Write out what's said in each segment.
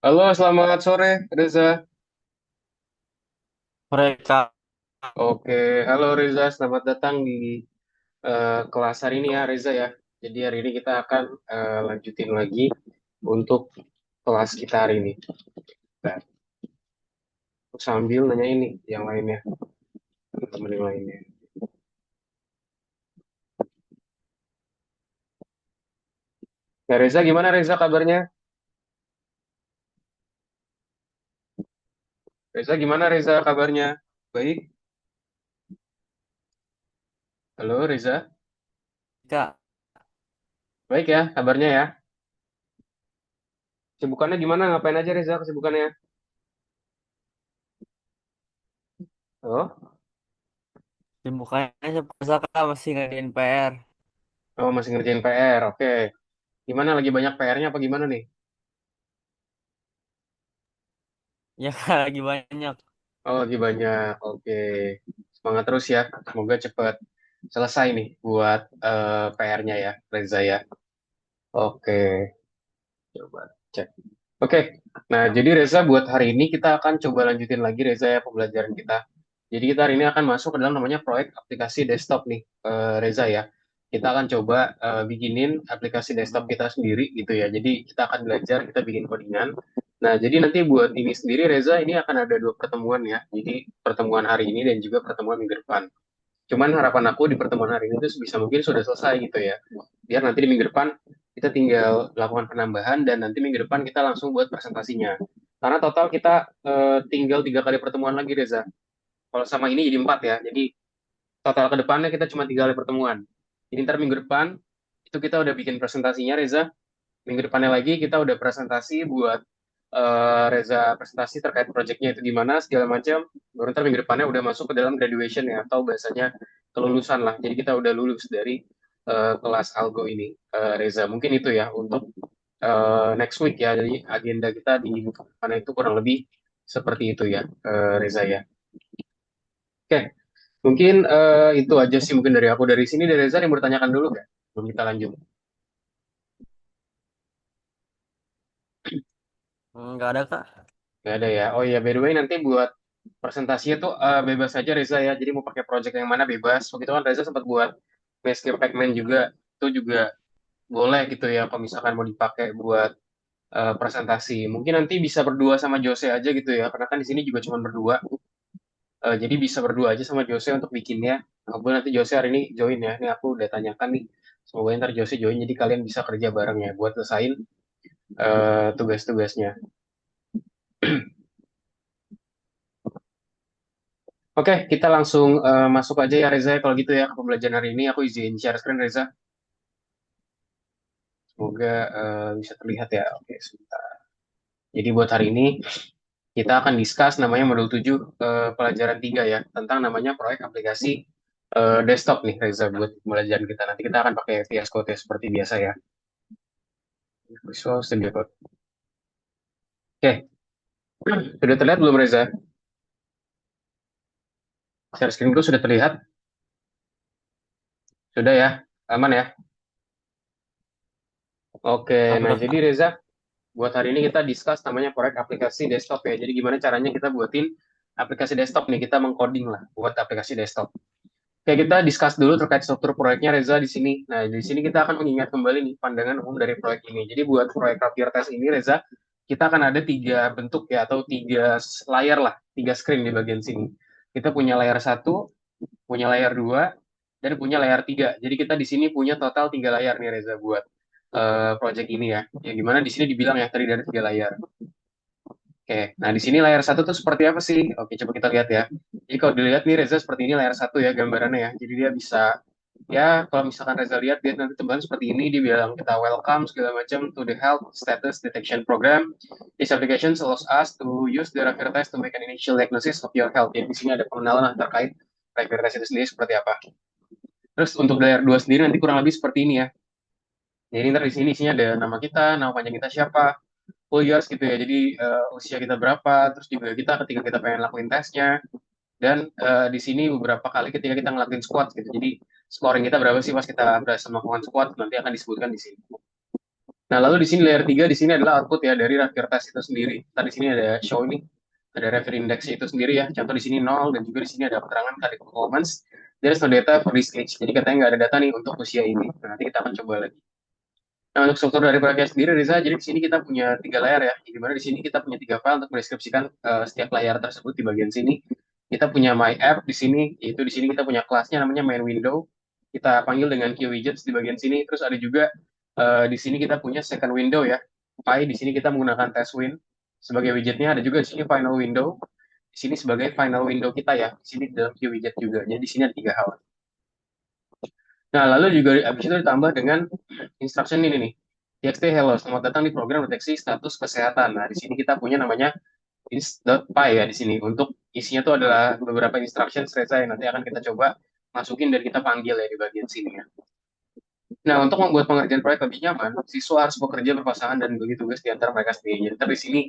Halo, selamat sore, Reza. Mereka Oke, halo Reza, selamat datang di kelas hari ini ya, Reza ya. Jadi hari ini kita akan lanjutin lagi untuk kelas kita hari ini. Nah, sambil nanya ini yang lainnya, teman yang lainnya. Ya Reza, gimana Reza kabarnya? Reza, gimana Reza kabarnya? Baik, halo Reza. Baik ya, kabarnya ya. Kesibukannya gimana? Ngapain aja Reza kesibukannya? Oh, bukannya Pusaka masih ngerjain PR. oh masih ngerjain PR, oke. Gimana lagi banyak PR-nya apa gimana nih? Ya lagi banyak. Oh, lagi banyak. Oke. Semangat terus ya. Semoga cepat selesai nih buat PR-nya ya, Reza ya. Oke, coba cek. Oke. Nah, jadi Reza buat hari ini kita akan coba lanjutin lagi Reza ya pembelajaran kita. Jadi kita hari ini akan masuk ke dalam namanya proyek aplikasi desktop nih, Reza ya. Kita akan coba bikinin aplikasi desktop Hmm. kita sendiri gitu ya. Jadi kita akan belajar, kita bikin codingan. Nah, jadi nanti buat ini sendiri Reza, ini akan ada dua pertemuan ya. Jadi pertemuan hari ini dan juga pertemuan minggu depan. Cuman harapan aku di pertemuan hari ini tuh sebisa mungkin sudah selesai gitu ya. Biar nanti di minggu depan kita tinggal lakukan penambahan dan nanti minggu depan kita langsung buat presentasinya. Karena total kita tinggal 3 kali pertemuan lagi Reza. Kalau sama ini jadi 4 ya. Jadi total ke depannya kita cuma 3 kali pertemuan. Jadi ntar minggu depan itu kita udah bikin presentasinya Reza. Minggu depannya lagi kita udah presentasi buat Reza presentasi terkait proyeknya itu gimana segala macam. Baru ntar minggu depannya udah masuk ke dalam graduation ya atau bahasanya kelulusan lah. Jadi kita udah lulus dari kelas algo ini, Reza. Mungkin itu ya untuk next week ya. Jadi agenda kita di minggu depan itu kurang lebih seperti itu ya, Reza ya. Oke, mungkin itu aja sih mungkin dari aku. Dari sini dari Reza yang bertanyakan dulu kan? Belum kita lanjut. Nggak ada Kak. Nggak ada ya. Oh iya, by the way nanti buat presentasinya tuh bebas saja Reza ya. Jadi mau pakai project yang mana bebas. Waktu itu kan Reza sempat buat Basecamp Pac-Man juga. Itu juga boleh gitu ya. Kalau misalkan mau dipakai buat presentasi. Mungkin nanti bisa berdua sama Jose aja gitu ya. Karena kan di sini juga cuma berdua. Jadi bisa berdua aja sama Jose untuk bikinnya. Kemudian nanti Jose hari ini join ya. Ini aku udah tanyakan nih. Semoga ntar Jose join. Jadi kalian bisa kerja bareng ya buat selesaiin tugas-tugasnya. Oke, kita langsung masuk aja ya Reza. Kalau gitu ya ke pembelajaran hari ini aku izin share screen Reza. Semoga bisa terlihat ya. Oke, sebentar. Jadi buat hari ini kita akan discuss namanya modul 7 pelajaran 3 ya tentang namanya proyek aplikasi desktop nih Reza buat pembelajaran kita. Nanti kita akan pakai VS Code ya, seperti biasa ya. Visual Studio Code. Oke, sudah terlihat belum Reza? Share screenku sudah terlihat? Sudah ya? Aman ya? Oke, nah Udah jadi Kak. Reza, buat hari ini kita discuss namanya proyek aplikasi desktop ya. Jadi gimana caranya kita buatin aplikasi desktop nih, kita mengcoding lah buat aplikasi desktop. Oke, kita discuss dulu terkait struktur proyeknya Reza di sini. Nah, di sini kita akan mengingat kembali nih pandangan umum dari proyek ini. Jadi buat proyek Rapier Test ini Reza, kita akan ada 3 bentuk ya atau 3 layar lah, 3 screen di bagian sini. Kita punya layar satu, punya layar 2, dan punya layar 3. Jadi kita di sini punya total 3 layar nih Reza buat project ini ya. Ya gimana di sini dibilang ya tadi dari 3 layar. Oke, nah di sini layar satu tuh seperti apa sih? Oke, coba kita lihat ya. Jadi kalau dilihat nih Reza seperti ini layar satu ya gambarannya ya. Jadi dia bisa ya kalau misalkan Reza lihat dia nanti teman seperti ini dia bilang kita welcome segala macam to the health status detection program. This application allows us to use the rapid test to make an initial diagnosis of your health. Jadi di sini ada pengenalan lah terkait rapid test itu sendiri seperti apa. Terus untuk layar 2 sendiri nanti kurang lebih seperti ini ya. Jadi ntar di sini isinya ada nama kita, nama panjang kita siapa, full years gitu ya. Jadi usia kita berapa, terus juga kita ketika kita pengen lakuin tesnya, dan di sini beberapa kali ketika kita ngelakuin squat gitu. Jadi scoring kita berapa sih pas kita berhasil melakukan squat nanti akan disebutkan di sini. Nah, lalu di sini layer 3 di sini adalah output ya dari refer test itu sendiri. Tadi di sini ada show ini, ada refer index itu sendiri ya. Contoh di sini 0 dan juga di sini ada keterangan kali performance. There is no data for this age. Jadi katanya nggak ada data nih untuk usia ini. Nah, nanti kita akan coba lagi. Nah, untuk struktur dari proyeknya sendiri, Riza, jadi di sini kita punya 3 layar ya. Di mana di sini kita punya 3 file untuk mendeskripsikan setiap layar tersebut di bagian sini. Kita punya my app di sini, yaitu di sini kita punya kelasnya namanya main window. Kita panggil dengan key widgets di bagian sini. Terus ada juga di sini kita punya second window ya. Pi di sini kita menggunakan test win sebagai widgetnya. Ada juga di sini final window. Di sini sebagai final window kita ya. Di sini dalam key widget juga. Jadi di sini ada 3 hal. Nah, lalu juga habis itu ditambah dengan instruction ini nih. TXT hello, selamat datang di program deteksi status kesehatan. Nah, di sini kita punya namanya ins.py ya di sini. Untuk isinya tuh adalah beberapa instruction selesai yang nanti akan kita coba masukin dan kita panggil ya di bagian sini ya. Nah, untuk membuat pengerjaan proyek lebih nyaman, siswa harus bekerja berpasangan dan bagi tugas di antara mereka sendiri. Jadi, tapi di sini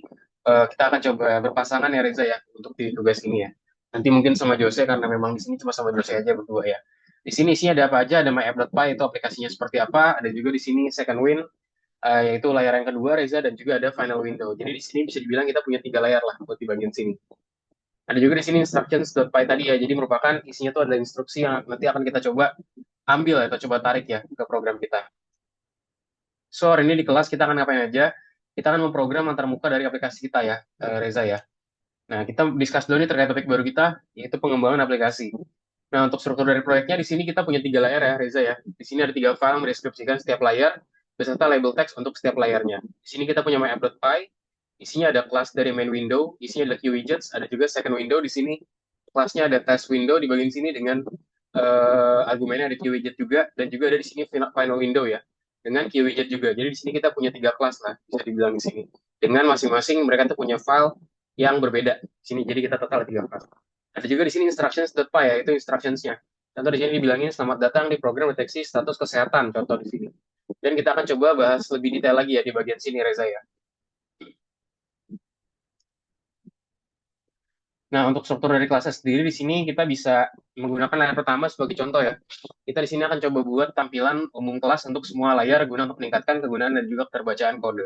kita akan coba berpasangan ya Reza ya untuk di tugas ini ya. Nanti mungkin sama Jose karena memang di sini cuma sama Jose aja berdua ya. Di sini isinya ada apa aja, ada myapp.py itu aplikasinya seperti apa, ada juga di sini second win yaitu layar yang kedua Reza dan juga ada final window. Jadi di sini bisa dibilang kita punya 3 layar lah buat di bagian sini. Ada juga di sini instructions.py tadi ya. Jadi merupakan isinya itu adalah instruksi yang nanti akan kita coba ambil atau coba tarik ya ke program kita. So, hari ini di kelas kita akan ngapain aja? Kita akan memprogram antarmuka dari aplikasi kita ya, Reza ya. Nah, kita discuss dulu nih terkait topik baru kita, yaitu pengembangan aplikasi. Nah, untuk struktur dari proyeknya, di sini kita punya 3 layar ya, Reza ya. Di sini ada 3 file mendeskripsikan setiap layar, beserta label teks untuk setiap layarnya. Di sini kita punya myapp.py, isinya ada kelas dari main window, isinya ada key widgets, ada juga second window. Di sini kelasnya ada test window di bagian sini dengan argumennya ada key widget juga, dan juga ada di sini final window ya, dengan key widget juga. Jadi di sini kita punya 3 kelas lah, bisa dibilang di sini. Dengan masing-masing mereka tuh punya file yang berbeda di sini. Jadi kita total 3 kelas. Ada juga di sini instructions.py ya, itu instructionsnya. Contoh di sini dibilangin selamat datang di program deteksi status kesehatan. Contoh di sini. Dan kita akan coba bahas lebih detail lagi ya di bagian sini Reza ya. Nah, untuk struktur dari kelasnya sendiri di sini kita bisa menggunakan layar pertama sebagai contoh ya. Kita di sini akan coba buat tampilan umum kelas untuk semua layar guna untuk meningkatkan kegunaan dan juga keterbacaan kode.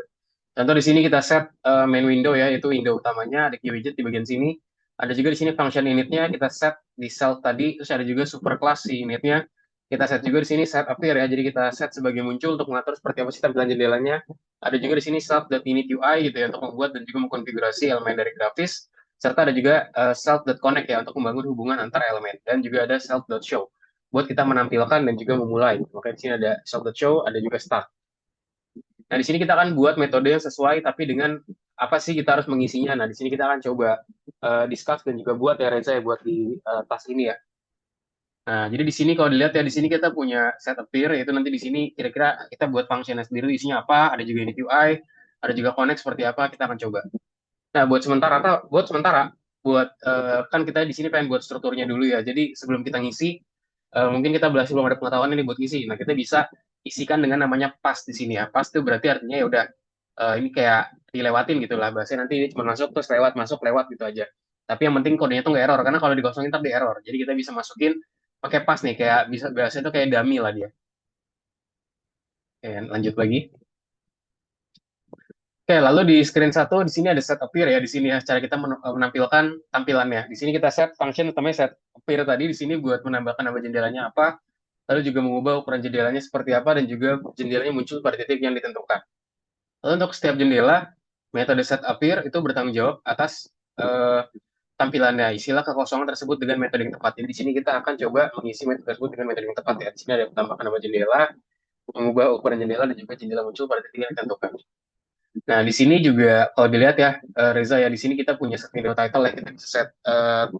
Contoh di sini kita set main window ya, itu window utamanya, ada key widget di bagian sini. Ada juga di sini function initnya kita set di self tadi, terus ada juga super class si initnya. Kita set juga di sini set appear ya, jadi kita set sebagai muncul untuk mengatur seperti apa sih tampilan jendelanya. Ada juga di sini self.init UI gitu ya untuk membuat dan juga mengkonfigurasi elemen dari grafis. Serta ada juga self.connect ya untuk membangun hubungan antar elemen. Dan juga ada self.show buat kita menampilkan dan juga memulai. Makanya di sini ada self.show, ada juga start. Nah, di sini kita akan buat metode yang sesuai, tapi dengan apa sih kita harus mengisinya. Nah, di sini kita akan coba discuss dan juga buat ya Reza ya, buat di tas ini ya. Nah, jadi di sini kalau dilihat ya, di sini kita punya set appear, yaitu nanti di sini kira-kira kita buat functionnya sendiri, isinya apa, ada juga init UI, ada juga connect seperti apa, kita akan coba. Nah, buat kan kita di sini pengen buat strukturnya dulu ya. Jadi sebelum kita ngisi, mungkin kita belum ada pengetahuan ini buat ngisi. Nah, kita bisa isikan dengan namanya pas di sini ya. Pas itu berarti artinya ya udah ini kayak dilewatin gitu lah. Bahasanya nanti ini cuma masuk terus lewat masuk lewat gitu aja. Tapi yang penting kodenya tuh nggak error karena kalau dikosongin ntar di error. Jadi kita bisa masukin pakai pas nih kayak bisa bahasanya tuh kayak dummy lah dia. Oke, lanjut lagi. Oke, lalu di screen satu di sini ada set appear ya di sini ya cara kita menampilkan tampilannya. Di sini kita set function namanya set appear tadi di sini buat menambahkan nama jendelanya apa, lalu juga mengubah ukuran jendelanya seperti apa dan juga jendelanya muncul pada titik yang ditentukan. Lalu untuk setiap jendela, metode set appear itu bertanggung jawab atas tampilannya. Isilah kekosongan tersebut dengan metode yang tepat. Jadi di sini kita akan coba mengisi metode tersebut dengan metode yang tepat ya. Di sini ada tambahkan nama jendela, mengubah ukuran jendela dan juga jendela muncul pada titik yang ditentukan. Nah, di sini juga kalau dilihat ya, Reza ya, di sini kita punya set window title ya, kita bisa set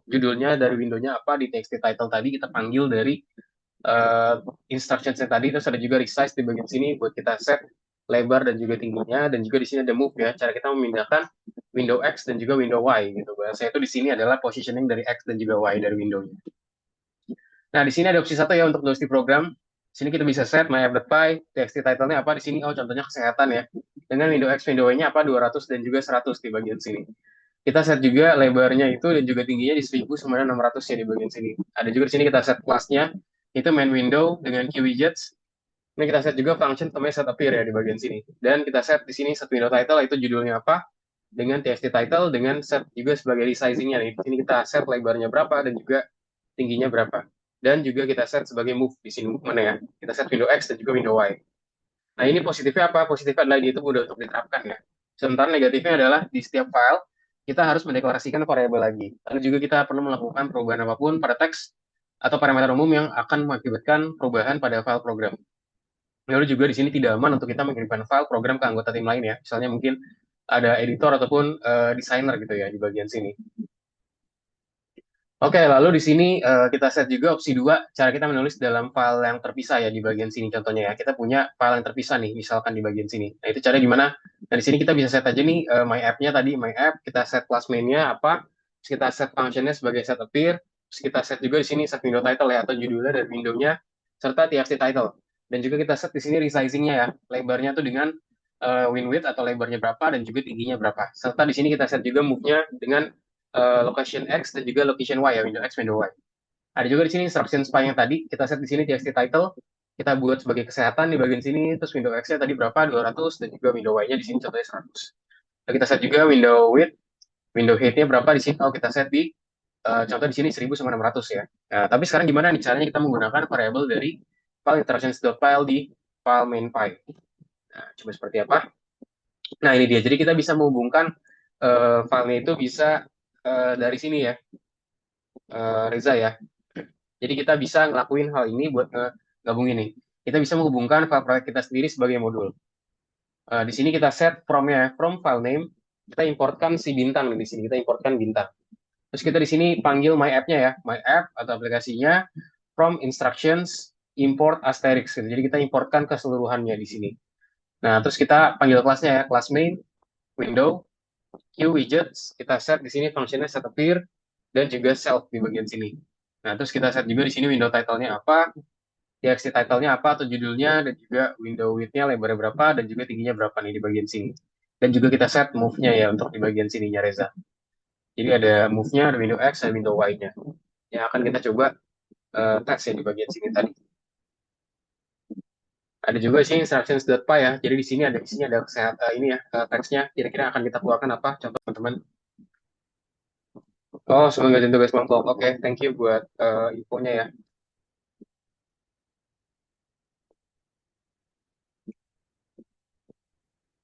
judulnya dari windownya apa, di TXT title tadi kita panggil dari instructions tadi, terus ada juga resize di bagian sini buat kita set lebar dan juga tingginya, dan juga di sini ada move ya, cara kita memindahkan window X dan juga window Y gitu. Bahasa itu di sini adalah positioning dari X dan juga Y dari windownya. Nah, di sini ada opsi satu ya untuk tulis di program. Di sini kita bisa set myapp.py, txt title-nya apa di sini, oh contohnya kesehatan ya. Dengan window X, window Y-nya apa 200 dan juga 100 di bagian sini. Kita set juga lebarnya itu dan juga tingginya di 1000 sama 600 ya di bagian sini. Ada juga di sini kita set kelasnya, itu main window dengan key widgets. Ini kita set juga function namanya set appear ya di bagian sini. Dan kita set di sini set window title itu judulnya apa dengan txt title dengan set juga sebagai resizingnya nih. Di sini kita set lebarnya berapa dan juga tingginya berapa. Dan juga kita set sebagai move di sini move mana ya. Kita set window X dan juga window Y. Nah, ini positifnya apa? Positifnya adalah dia itu mudah untuk diterapkan ya. Sementara negatifnya adalah di setiap file kita harus mendeklarasikan variabel lagi. Lalu juga kita perlu melakukan perubahan apapun pada teks atau parameter umum yang akan mengakibatkan perubahan pada file program. Lalu juga di sini tidak aman untuk kita mengirimkan file program ke anggota tim lain ya. Misalnya mungkin ada editor ataupun desainer gitu ya di bagian sini. Oke, lalu di sini kita set juga opsi 2, cara kita menulis dalam file yang terpisah ya di bagian sini contohnya ya. Kita punya file yang terpisah nih, misalkan di bagian sini. Nah, itu cara gimana? Nah, di sini kita bisa set aja nih my app-nya tadi, my app, kita set class main-nya apa, terus kita set function-nya sebagai set appear, terus kita set juga di sini set window title ya, atau judulnya dan window-nya, serta txt title. Dan juga kita set di sini resizing-nya ya, lebarnya tuh dengan win width atau lebarnya berapa dan juga tingginya berapa. Serta di sini kita set juga move-nya dengan location X dan juga location Y ya, window X, window Y. Ada juga di sini instruction spy yang tadi, kita set di sini txt title, kita buat sebagai kesehatan di bagian sini, terus window X-nya tadi berapa, 200, dan juga window Y-nya di sini contohnya 100. Nah, kita set juga window width, window height-nya berapa di sini, kalau kita set di, contoh di sini 1000 sama 600 ya. Nah, tapi sekarang gimana nih caranya kita menggunakan variabel dari file instructions.file di file main file. Nah, coba seperti apa? Nah, ini dia. Jadi kita bisa menghubungkan filenya itu bisa dari sini ya, Reza ya. Jadi kita bisa ngelakuin hal ini buat gabung ini. Kita bisa menghubungkan file proyek kita sendiri sebagai modul. Di sini kita set from-nya, from file name, kita importkan si bintang di sini, kita importkan bintang. Terus kita di sini panggil my app-nya ya, my app atau aplikasinya from instructions import asterisk. Gitu. Jadi kita importkan keseluruhannya di sini. Nah, terus kita panggil kelasnya ya, kelas main, window, queue widgets, kita set di sini fungsinya set appear dan juga self di bagian sini. Nah, terus kita set juga di sini window title-nya apa, txt title-nya apa atau judulnya, dan juga window width-nya lebarnya berapa, dan juga tingginya berapa nih di bagian sini. Dan juga kita set move-nya ya untuk di bagian sininya Reza. Jadi ada move-nya, ada window X, dan window Y-nya. Yang akan kita coba teks ya di bagian sini tadi. Ada juga sih instructions.py ya. Jadi di sini ada isinya ada ini ya teksnya. Kira-kira akan kita keluarkan apa? Contoh teman-teman. Oh, semoga tugas kelompok. Oke, thank you buat infonya ya.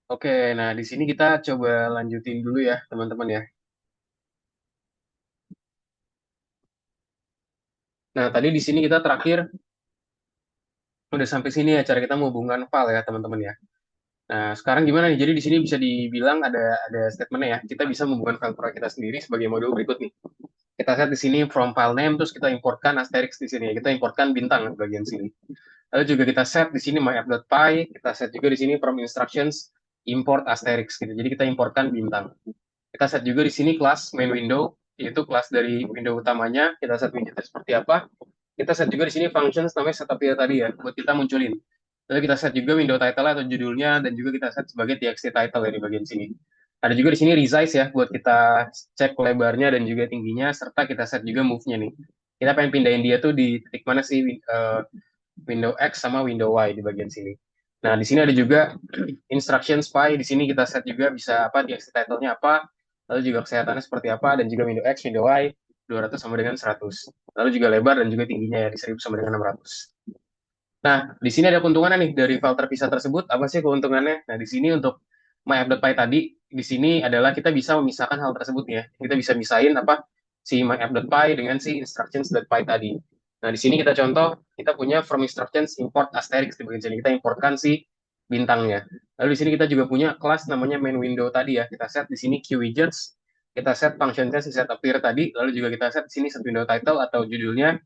Oke, nah di sini kita coba lanjutin dulu ya, teman-teman ya. Nah, tadi di sini kita terakhir udah sampai sini ya cara kita menghubungkan file ya, teman-teman ya. Nah, sekarang gimana nih? Jadi di sini bisa dibilang ada statementnya ya. Kita bisa menghubungkan file proyek kita sendiri sebagai modul berikut nih. Kita set di sini from file name, terus kita importkan asterisk di sini ya. Kita importkan bintang di bagian sini. Lalu juga kita set di sini myapp.py, kita set juga di sini from instructions import asterisk gitu. Jadi kita importkan bintang. Kita set juga di sini kelas main window, yaitu kelas dari window utamanya. Kita set widgetnya seperti apa. Kita set juga di sini functions namanya setup ya tadi ya, buat kita munculin. Lalu kita set juga window title atau judulnya, dan juga kita set sebagai txt title ya di bagian sini. Ada juga di sini resize ya, buat kita cek lebarnya dan juga tingginya, serta kita set juga move-nya nih. Kita pengen pindahin dia tuh di titik mana sih, window X sama window Y di bagian sini. Nah, di sini ada juga instruction spy. Di sini kita set juga bisa apa, txt title-nya apa, lalu juga kesehatannya seperti apa, dan juga window X, window Y, 200 sama dengan 100. Lalu juga lebar dan juga tingginya ya, di 1000 sama dengan 600. Nah, di sini ada keuntungannya nih dari file terpisah tersebut. Apa sih keuntungannya? Nah, di sini untuk myapp.py tadi, di sini adalah kita bisa memisahkan hal tersebut ya. Kita bisa misahin apa si myapp.py dengan si instructions.py tadi. Nah, di sini kita contoh, kita punya from instructions import asterisk di bagian sini. Kita importkan si bintangnya. Lalu di sini kita juga punya kelas namanya main window tadi ya. Kita set di sini queue-widgets, kita set functionnya si set appear tadi, lalu juga kita set di sini set window title atau judulnya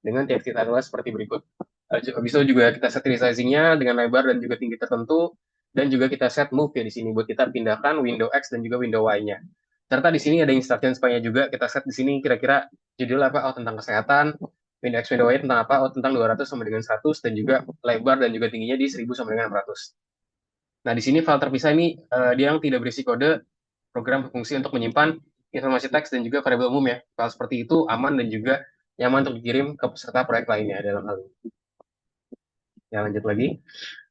dengan txt title seperti berikut. Habis itu juga kita set resizingnya dengan lebar dan juga tinggi tertentu, dan juga kita set move ya di sini buat kita pindahkan window X dan juga window Y-nya. Serta di sini ada instruction spy-nya juga, kita set di sini kira-kira judul apa, oh tentang kesehatan, window X, window Y tentang apa, oh tentang 200 sama dengan 100, dan juga lebar dan juga tingginya di 1000 sama dengan 600. Nah, di sini file terpisah ini dia yang tidak berisi kode, program berfungsi untuk menyimpan informasi teks dan juga variabel umum ya. File seperti itu aman dan juga nyaman untuk dikirim ke peserta proyek lainnya dalam hal ini. Ya, lanjut lagi.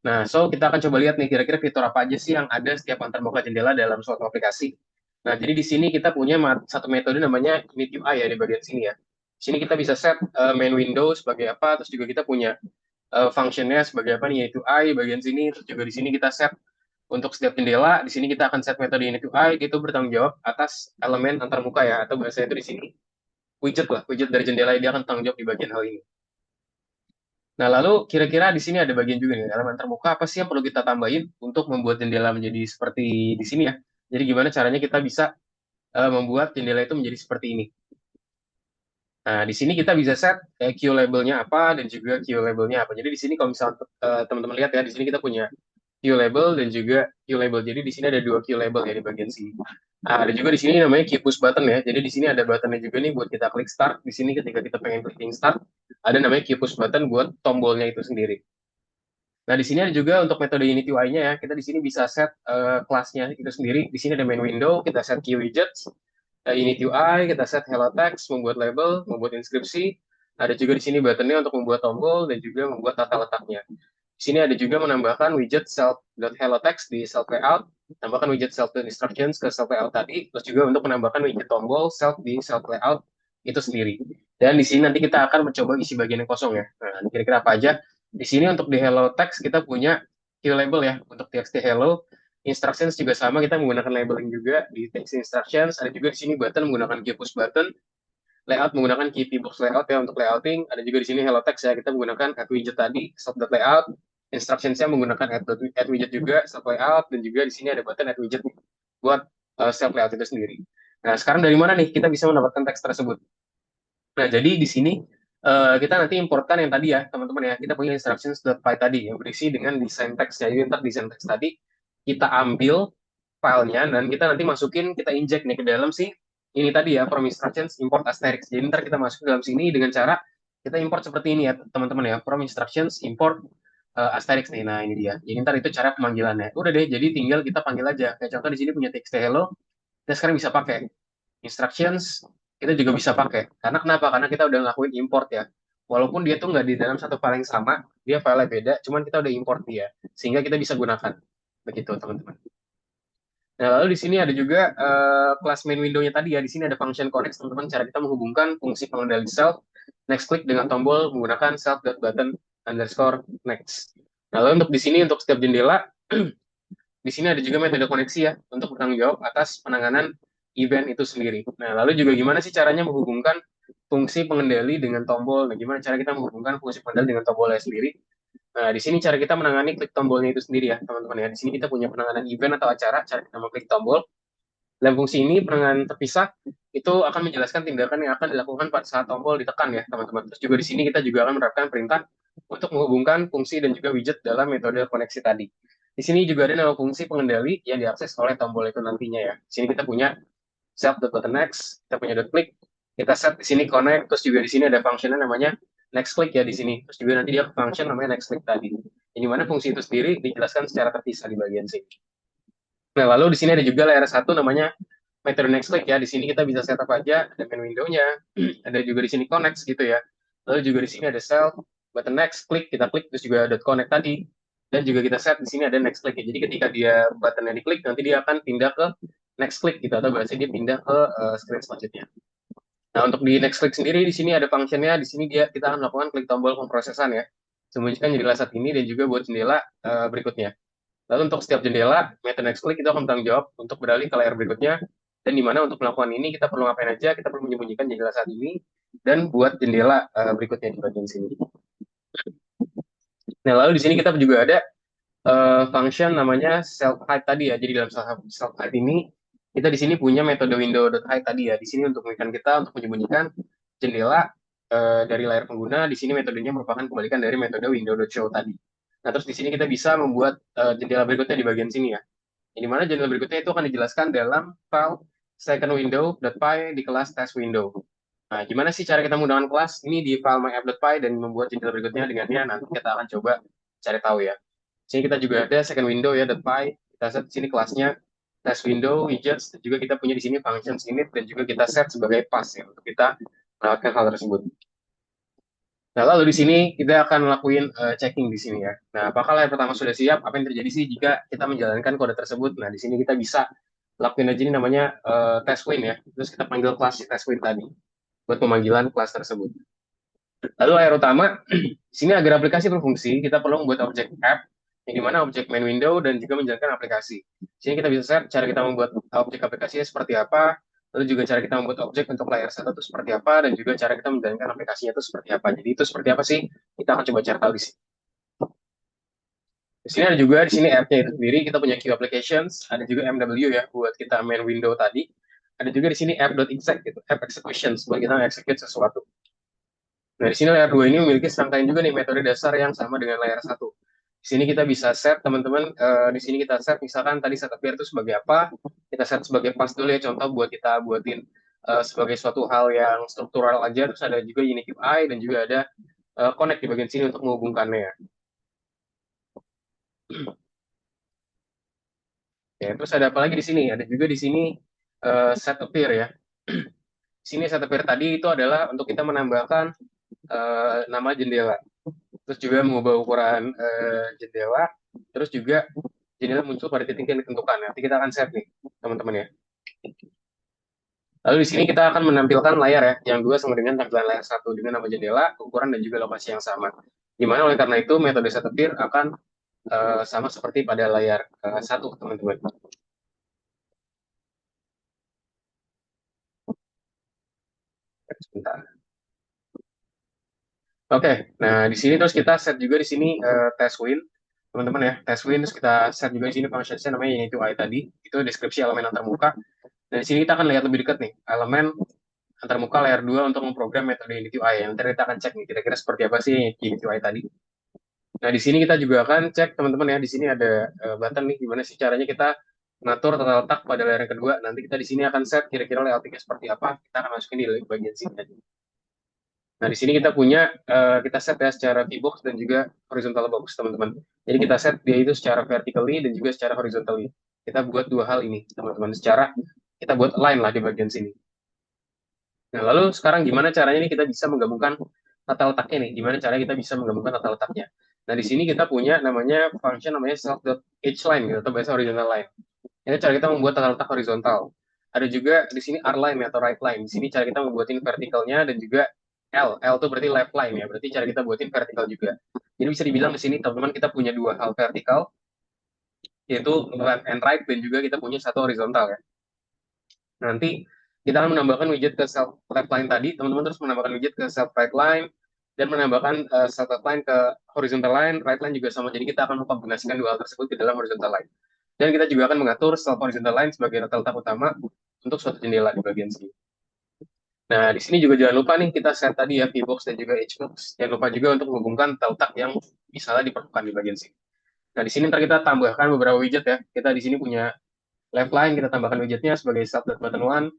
Nah, so kita akan coba lihat nih kira-kira fitur apa aja sih yang ada setiap antarmuka jendela dalam suatu aplikasi. Nah, jadi di sini kita punya satu metode namanya init UI ya di bagian sini ya. Di sini kita bisa set main window sebagai apa, terus juga kita punya functionnya sebagai apa nih, yaitu UI bagian sini, terus juga di sini kita set untuk setiap jendela, di sini kita akan set metode init UI, itu bertanggung jawab atas elemen antarmuka ya, atau bahasa itu di sini widget lah, widget dari jendela dia akan tanggung jawab di bagian hal ini. Nah, lalu kira-kira di sini ada bagian juga nih, elemen terbuka apa sih yang perlu kita tambahin untuk membuat jendela menjadi seperti di sini ya. Jadi gimana caranya kita bisa membuat jendela itu menjadi seperti ini. Nah, di sini kita bisa set queue labelnya apa dan juga queue labelnya apa. Jadi di sini kalau misalnya teman-teman lihat ya, di sini kita punya queue label dan juga queue label. Jadi di sini ada dua queue label ya di bagian sini. Nah, ada juga di sini namanya queue push button ya. Jadi di sini ada buttonnya juga nih buat kita klik start. Di sini ketika kita pengen clicking start, ada namanya queue push button buat tombolnya itu sendiri. Nah, di sini ada juga untuk metode Unity UI-nya ya. Kita di sini bisa set kelasnya itu sendiri. Di sini ada main window, kita set key widgets, Unity UI, kita set hello text, membuat label, membuat inskripsi. Ada juga di sini buttonnya untuk membuat tombol dan juga membuat tata letaknya. Di sini ada juga menambahkan widget self.hellotext di self layout, tambahkan widget self instructions ke self layout tadi, terus juga untuk menambahkan widget tombol self di self layout itu sendiri. Dan di sini nanti kita akan mencoba isi bagian yang kosong ya. Nah, kira-kira apa aja? Di sini untuk di hello text kita punya queue label ya untuk txt hello. Instructions juga sama, kita menggunakan labeling juga di text instructions. Ada juga di sini button menggunakan key push button, layout menggunakan key box layout ya untuk layouting. Ada juga di sini hello text ya, kita menggunakan add widget tadi, stop.layout. Instructions-nya menggunakan add widget juga, self layout, dan juga di sini ada button add widget buat self layout itu sendiri. Nah, sekarang dari mana nih kita bisa mendapatkan teks tersebut? Nah, jadi di sini kita nanti importkan yang tadi ya, teman-teman ya. Kita punya instructions.py tadi yang berisi dengan desain teksnya. Jadi ntar desain teks tadi kita ambil filenya dan kita nanti masukin, kita inject nih ke dalam si ini tadi ya, from instructions import asterisk. Jadi ntar kita masuk ke dalam sini dengan cara kita import seperti ini ya, teman-teman ya, from instructions import asterisk nih. Nah, ini dia. Jadi ntar itu cara pemanggilannya. Udah deh, jadi tinggal kita panggil aja. Kayak contoh di sini punya txt hello, kita sekarang bisa pakai instructions, kita juga bisa pakai. Karena kenapa? Karena kita udah ngelakuin import ya. Walaupun dia tuh nggak di dalam satu file yang sama, dia file beda, cuman kita udah import dia, sehingga kita bisa gunakan. Begitu, teman-teman. Nah, lalu di sini ada juga kelas main window-nya tadi ya. Di sini ada function connect, teman-teman. Cara kita menghubungkan fungsi pengendali self, next click dengan tombol menggunakan self.button underscore next. Nah, lalu untuk di sini, untuk setiap jendela, di sini ada juga metode koneksi ya, untuk bertanggung jawab atas penanganan event itu sendiri. Nah, lalu juga gimana sih caranya menghubungkan fungsi pengendali dengan tombol? Nah, gimana cara kita menghubungkan fungsi pengendali dengan tombolnya sendiri? Nah, di sini cara kita menangani klik tombolnya itu sendiri ya, teman-teman ya. Di sini kita punya penanganan event atau acara, cara kita mengklik tombol. Dalam fungsi ini, penanganan terpisah, itu akan menjelaskan tindakan yang akan dilakukan pada saat tombol ditekan ya, teman-teman. Terus juga di sini kita juga akan menerapkan perintah untuk menghubungkan fungsi dan juga widget dalam metode koneksi tadi. Di sini juga ada nama fungsi pengendali yang diakses oleh tombol itu nantinya ya. Di sini kita punya self.next, kita punya .click, kita set di sini connect, terus juga di sini ada functionnya namanya next click ya di sini. Terus juga nanti dia function namanya next click tadi. Ini mana fungsi itu sendiri dijelaskan secara terpisah di bagian sini. Nah, lalu di sini ada juga layer satu namanya metode next click ya. Di sini kita bisa setup aja, ada main window-nya, ada juga di sini connect gitu ya. Lalu juga di sini ada cell, button next, klik, kita klik, terus juga dot connect tadi. Dan juga kita set di sini ada next click ya. Jadi ketika dia buttonnya diklik, nanti dia akan pindah ke next click gitu, atau berarti dia pindah ke screen selanjutnya. Nah, untuk di next click sendiri, di sini ada functionnya, di sini kita akan melakukan klik tombol pemrosesan ya. Sembunyikan jendela saat ini dan juga buat jendela berikutnya. Lalu untuk setiap jendela, metode next click itu akan bertanggung jawab untuk beralih ke layar berikutnya. Dan di mana untuk melakukan ini kita perlu ngapain aja? Kita perlu menyembunyikan jendela saat ini dan buat jendela berikutnya di bagian sini. Nah, lalu di sini kita juga ada function namanya self hide tadi ya. Jadi dalam self hide ini kita di sini punya metode window.hide tadi ya. Di sini untuk menginginkan kita untuk menyembunyikan jendela dari layar pengguna. Di sini metodenya merupakan kebalikan dari metode window.show tadi. Nah, terus di sini kita bisa membuat jendela berikutnya di bagian sini ya. Di mana jendela berikutnya itu akan dijelaskan dalam file second window.py di kelas test window. Nah, gimana sih cara kita menggunakan kelas ini di file myapp.py dan membuat jendela berikutnya dengannya? Nanti kita akan coba cari tahu ya. Di sini kita juga ada second window ya .py. Kita set di sini kelasnya test window widgets. Dan juga kita punya di sini functions init dan juga kita set sebagai pass ya untuk kita melewatkan hal tersebut. Nah, lalu di sini kita akan lakuin checking di sini ya. Nah, apakah layar pertama sudah siap? Apa yang terjadi sih jika kita menjalankan kode tersebut? Nah, di sini kita bisa lakuin aja ini namanya test win ya. Terus kita panggil kelas si test win tadi buat pemanggilan kelas tersebut. Lalu layar utama, di sini agar aplikasi berfungsi, kita perlu membuat objek app, yang dimana objek main window dan juga menjalankan aplikasi. Di sini kita bisa set cara kita membuat objek aplikasinya seperti apa, lalu juga cara kita membuat objek untuk layar satu itu seperti apa, dan juga cara kita menjalankan aplikasinya itu seperti apa. Jadi itu seperti apa sih? Kita akan coba cari tahu di sini. Di sini ada juga di sini app-nya itu sendiri, kita punya Q applications, ada juga MW ya buat kita main window tadi. Ada juga di sini app.exec gitu, app executions buat kita execute sesuatu. Nah, di sini layar 2 ini memiliki serangkaian juga nih metode dasar yang sama dengan layar satu. Di sini kita bisa set, teman-teman, di sini kita set, misalkan tadi set appear itu sebagai apa, kita set sebagai pas dulu ya, contoh buat kita buatin sebagai suatu hal yang struktural aja, terus ada juga unique UI, dan juga ada connect di bagian sini untuk menghubungkannya ya. Ya, terus ada apa lagi di sini? Ada juga di sini set appear ya. Di sini set appear tadi itu adalah untuk kita menambahkan nama jendela. Terus juga mengubah ukuran jendela, terus juga jendela muncul pada titik yang ditentukan. Nanti kita akan set nih, teman-teman ya. Lalu di sini kita akan menampilkan layar ya, yang dua sama dengan tampilan layar satu dengan nama jendela, ukuran dan juga lokasi yang sama. Dimana oleh karena itu metode set appear akan sama seperti pada layar satu, teman-teman. Sebentar. Oke, nah di sini terus kita set juga di sini test win, teman-teman ya, test win. Terus kita set juga di sini functionsnya namanya unity UI tadi, itu deskripsi elemen antarmuka. Dan di sini kita akan lihat lebih dekat nih, elemen antarmuka layer 2 untuk memprogram metode unity UI. Nanti kita akan cek nih, kira-kira seperti apa sih unity UI tadi. Nah, di sini kita juga akan cek, teman-teman ya, di sini ada button nih, gimana sih caranya kita ngatur tata letak pada layer yang kedua. Nanti kita di sini akan set kira-kira layoutingnya seperti apa, kita akan masukin di bagian sini. Nah, di sini kita punya, kita set ya secara V-box dan juga horizontal box, teman-teman. Jadi kita set dia itu secara vertically dan juga secara horizontally. Kita buat dua hal ini, teman-teman. Secara kita buat align lah di bagian sini. Nah, lalu sekarang gimana caranya nih kita bisa menggabungkan tata letaknya nih? Gimana caranya kita bisa menggabungkan tata letaknya? Nah, di sini kita punya namanya function namanya self.hline gitu, atau bahasa horizontal line. Ini cara kita membuat tata letak horizontal. Ada juga di sini R-line atau right line. Di sini cara kita membuatin vertikalnya dan juga L. L itu berarti left line ya. Berarti cara kita buatin vertikal juga. Jadi bisa dibilang di sini teman-teman kita punya dua hal vertikal, yaitu left and right, dan juga kita punya satu horizontal ya. Nanti kita akan menambahkan widget ke self left line tadi, teman-teman terus menambahkan widget ke self right line, dan menambahkan self left line ke horizontal line, right line juga sama. Jadi kita akan mengkombinasikan dua hal tersebut ke dalam horizontal line. Dan kita juga akan mengatur self horizontal line sebagai tata letak utama untuk suatu jendela di bagian sini. Nah, di sini juga jangan lupa nih kita set tadi ya V-box dan juga H-box. Jangan lupa juga untuk menghubungkan tata letak yang misalnya diperlukan di bagian sini. Nah, di sini ntar kita tambahkan beberapa widget ya. Kita di sini punya left line, kita tambahkan widgetnya sebagai start.button one.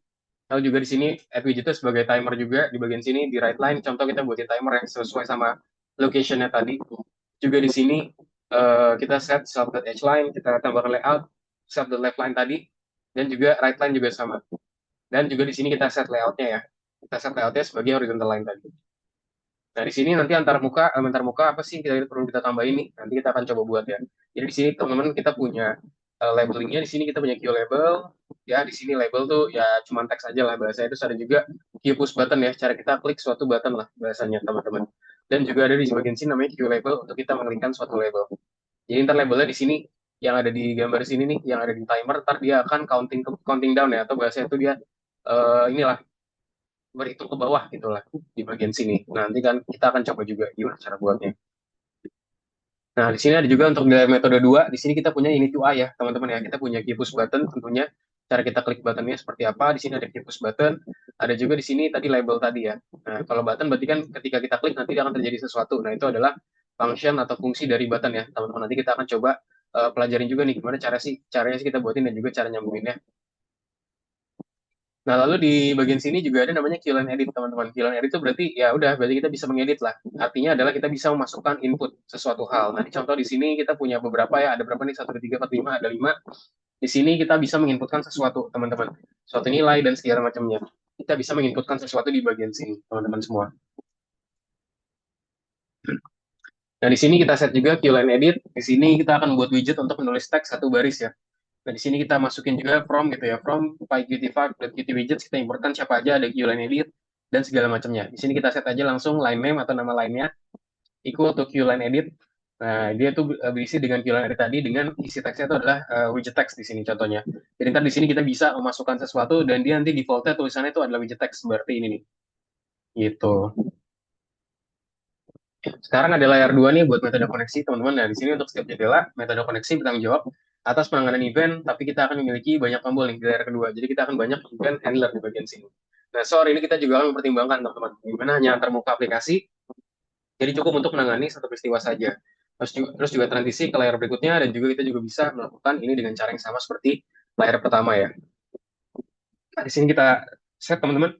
Lalu juga di sini add widgetnya sebagai timer juga di bagian sini di right line. Contoh kita buatin timer yang sesuai sama location-nya tadi. Juga di sini kita set self.hline, kita tambahkan layout self.left line tadi, dan juga right line juga sama. Dan juga di sini kita set layoutnya ya. Kita set layoutnya sebagai horizontal line tadi. Nah, di sini nanti antar muka apa sih kita perlu kita tambahin nih? Nanti kita akan coba buat ya. Jadi di sini teman-teman kita punya labelingnya, di sini kita punya Q label. Ya, di sini label tuh ya cuma teks aja lah bahasanya. Terus ada juga Q push button ya, cara kita klik suatu button lah bahasanya teman-teman. Dan juga ada di bagian sini namanya Q label untuk kita mengelikkan suatu label. Jadi ntar labelnya di sini yang ada di gambar sini nih, yang ada di timer, ntar dia akan counting down ya, atau bahasa itu dia inilah berhitung ke bawah gitulah di bagian sini. Nah, nanti kan kita akan coba juga gimana cara buatnya. Nah, di sini ada juga untuk di metode 2, di sini kita punya unity UI ya, teman-teman ya. Kita punya key push button tentunya. Cara kita klik buttonnya seperti apa. Di sini ada key push button. Ada juga di sini tadi label tadi ya. Nah, kalau button berarti kan ketika kita klik nanti akan terjadi sesuatu. Nah, itu adalah function atau fungsi dari button ya, teman-teman. Nanti kita akan coba pelajarin juga nih gimana caranya sih kita buatin dan juga cara nyambunginnya. Nah, lalu di bagian sini juga ada namanya Q-line edit, teman-teman. Q-line edit itu berarti ya udah, berarti kita bisa mengedit lah. Artinya adalah kita bisa memasukkan input sesuatu hal. Nah, di contoh di sini kita punya beberapa ya, ada berapa nih? 1, 2, 3, 4, 5, ada 5. Di sini kita bisa menginputkan sesuatu, teman-teman. Suatu nilai dan segala macamnya. Kita bisa menginputkan sesuatu di bagian sini, teman-teman semua. Nah, di sini kita set juga Qline Edit. Di sini kita akan buat widget untuk menulis teks satu baris ya. Nah, di sini kita masukin juga from gitu ya. From pyqt5.qt widgets kita importkan siapa aja, ada Qline Edit dan segala macamnya. Di sini kita set aja langsung line name atau nama lainnya equal to Qline Edit. Nah, dia tuh berisi dengan Qline Edit tadi dengan isi teksnya itu adalah widget text di sini contohnya. Jadi ntar di sini kita bisa memasukkan sesuatu dan dia nanti defaultnya tulisannya itu adalah widget text seperti ini nih. Gitu. Sekarang ada layar 2 nih buat metode koneksi, teman-teman. Nah, di sini untuk setiap jendela, metode koneksi bertanggung jawab atas penanganan event, tapi kita akan memiliki banyak tombol nih di layar kedua. Jadi kita akan banyak event handler di bagian sini. Nah, sore ini kita juga akan mempertimbangkan, teman-teman, gimana hanya antar muka aplikasi, jadi cukup untuk menangani satu peristiwa saja. Terus juga transisi ke layar berikutnya, dan juga kita juga bisa melakukan ini dengan cara yang sama seperti layar pertama ya. Nah, di sini kita set, teman-teman,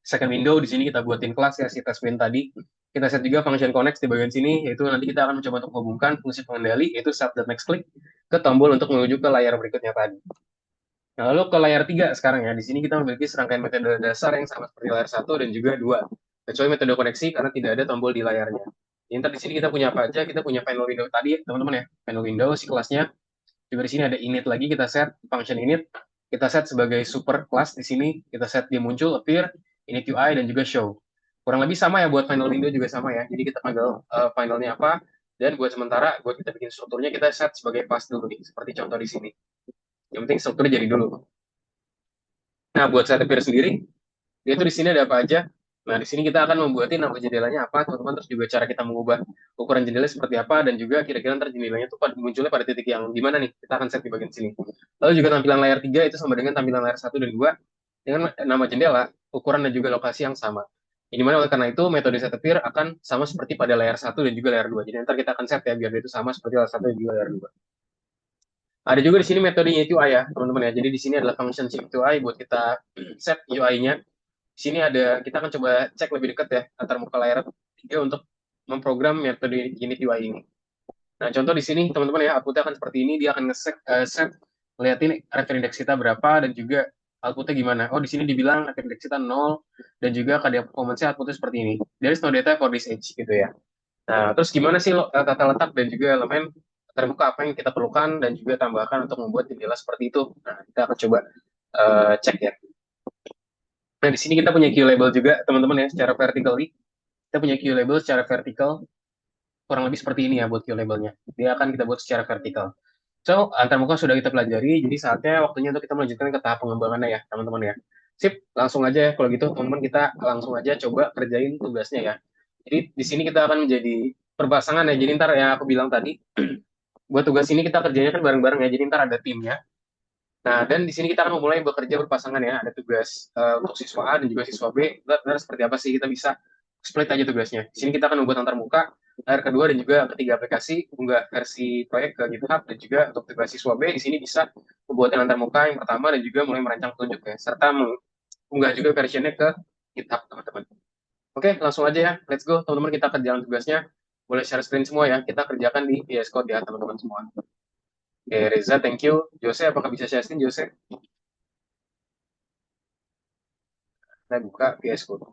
second window. Di sini kita buatin kelas ya, si test win tadi. Kita set juga function connect di bagian sini, yaitu nanti kita akan mencoba untuk menghubungkan fungsi pengendali, yaitu set dan next click, ke tombol untuk menuju ke layar berikutnya tadi. Nah, lalu ke layar 3 sekarang ya. Di sini kita memiliki serangkaian metode dasar yang sama seperti layar satu dan juga 2. Kecuali metode koneksi karena tidak ada tombol di layarnya. Jadi, ntar di sini kita punya apa aja? Kita punya panel window tadi, teman-teman ya. Panel window, si kelasnya. Juga di sini ada init lagi, kita set function init. Kita set sebagai super class di sini. Kita set dia muncul, appear, init UI, dan juga show. Kurang lebih sama ya buat final window juga sama ya. Jadi kita panggil finalnya apa. Dan buat sementara, buat kita bikin strukturnya, kita set sebagai pass dulu nih. Seperti contoh di sini. Yang penting strukturnya jadi dulu. Nah, buat set appear sendiri, dia tuh di sini ada apa aja. Nah, di sini kita akan membuatin nama jendelanya apa, teman-teman. Terus juga cara kita mengubah ukuran jendela seperti apa, dan juga kira-kira ntar jendelanya tuh munculnya pada titik yang di mana nih. Kita akan set di bagian sini. Lalu juga tampilan layar 3 itu sama dengan tampilan layar satu dan 2 dengan nama jendela, ukuran dan juga lokasi yang sama. Ini mana oleh karena itu metode set appear akan sama seperti pada layar satu dan juga layar 2. Jadi nanti kita akan set ya biar itu sama seperti layar satu dan juga layar 2. Ada juga di sini metodenya UI ya, teman-teman ya. Jadi di sini adalah function shift UI buat kita set UI-nya. Di sini ada, kita akan coba cek lebih dekat ya, antar muka layar 3 untuk memprogram metode unit UI ini. Nah, contoh di sini, teman-teman ya, outputnya akan seperti ini, dia akan set, lihatin reference index kita berapa, dan juga outputnya gimana. Oh, di sini dibilang reference index kita 0, dan juga kadang performance outputnya seperti ini. There is no data for this edge, gitu ya. Nah, terus gimana sih tata letak dan juga elemen terbuka apa yang kita perlukan, dan juga tambahkan untuk membuat jendela seperti itu. Nah, kita akan coba cek ya. Nah, di sini kita punya queue label juga, teman-teman ya, secara vertically. Kita punya queue label secara vertikal, kurang lebih seperti ini ya buat queue labelnya. Dia akan kita buat secara vertikal. So, antarmuka sudah kita pelajari, jadi saatnya waktunya untuk kita melanjutkan ke tahap pengembangannya ya, teman-teman ya. Sip, langsung aja ya, kalau gitu teman-teman kita langsung aja coba kerjain tugasnya ya. Jadi di sini kita akan menjadi perpasangan ya, jadi ntar yang aku bilang tadi, buat tugas ini kita kerjanya kan bareng-bareng ya, jadi ntar ada timnya. Nah, dan di sini kita akan memulai bekerja berpasangan ya. Ada tugas untuk siswa A dan juga siswa B. Dan seperti apa sih kita bisa split aja tugasnya. Di sini kita akan membuat antar muka, layar kedua dan juga ketiga aplikasi, unggah versi proyek ke GitHub, dan juga untuk tugas siswa B di sini bisa membuat antar muka yang pertama dan juga mulai merancang petunjuk ya, serta mengunggah juga versionnya ke GitHub, teman-teman. Oke, langsung aja ya. Let's go, teman-teman, kita kerjakan tugasnya. Boleh share screen semua ya. Kita kerjakan di VS Code ya, teman-teman semua. Oke, Reza, thank you. Jose, apakah bisa share screen, Jose? Saya buka VS Code.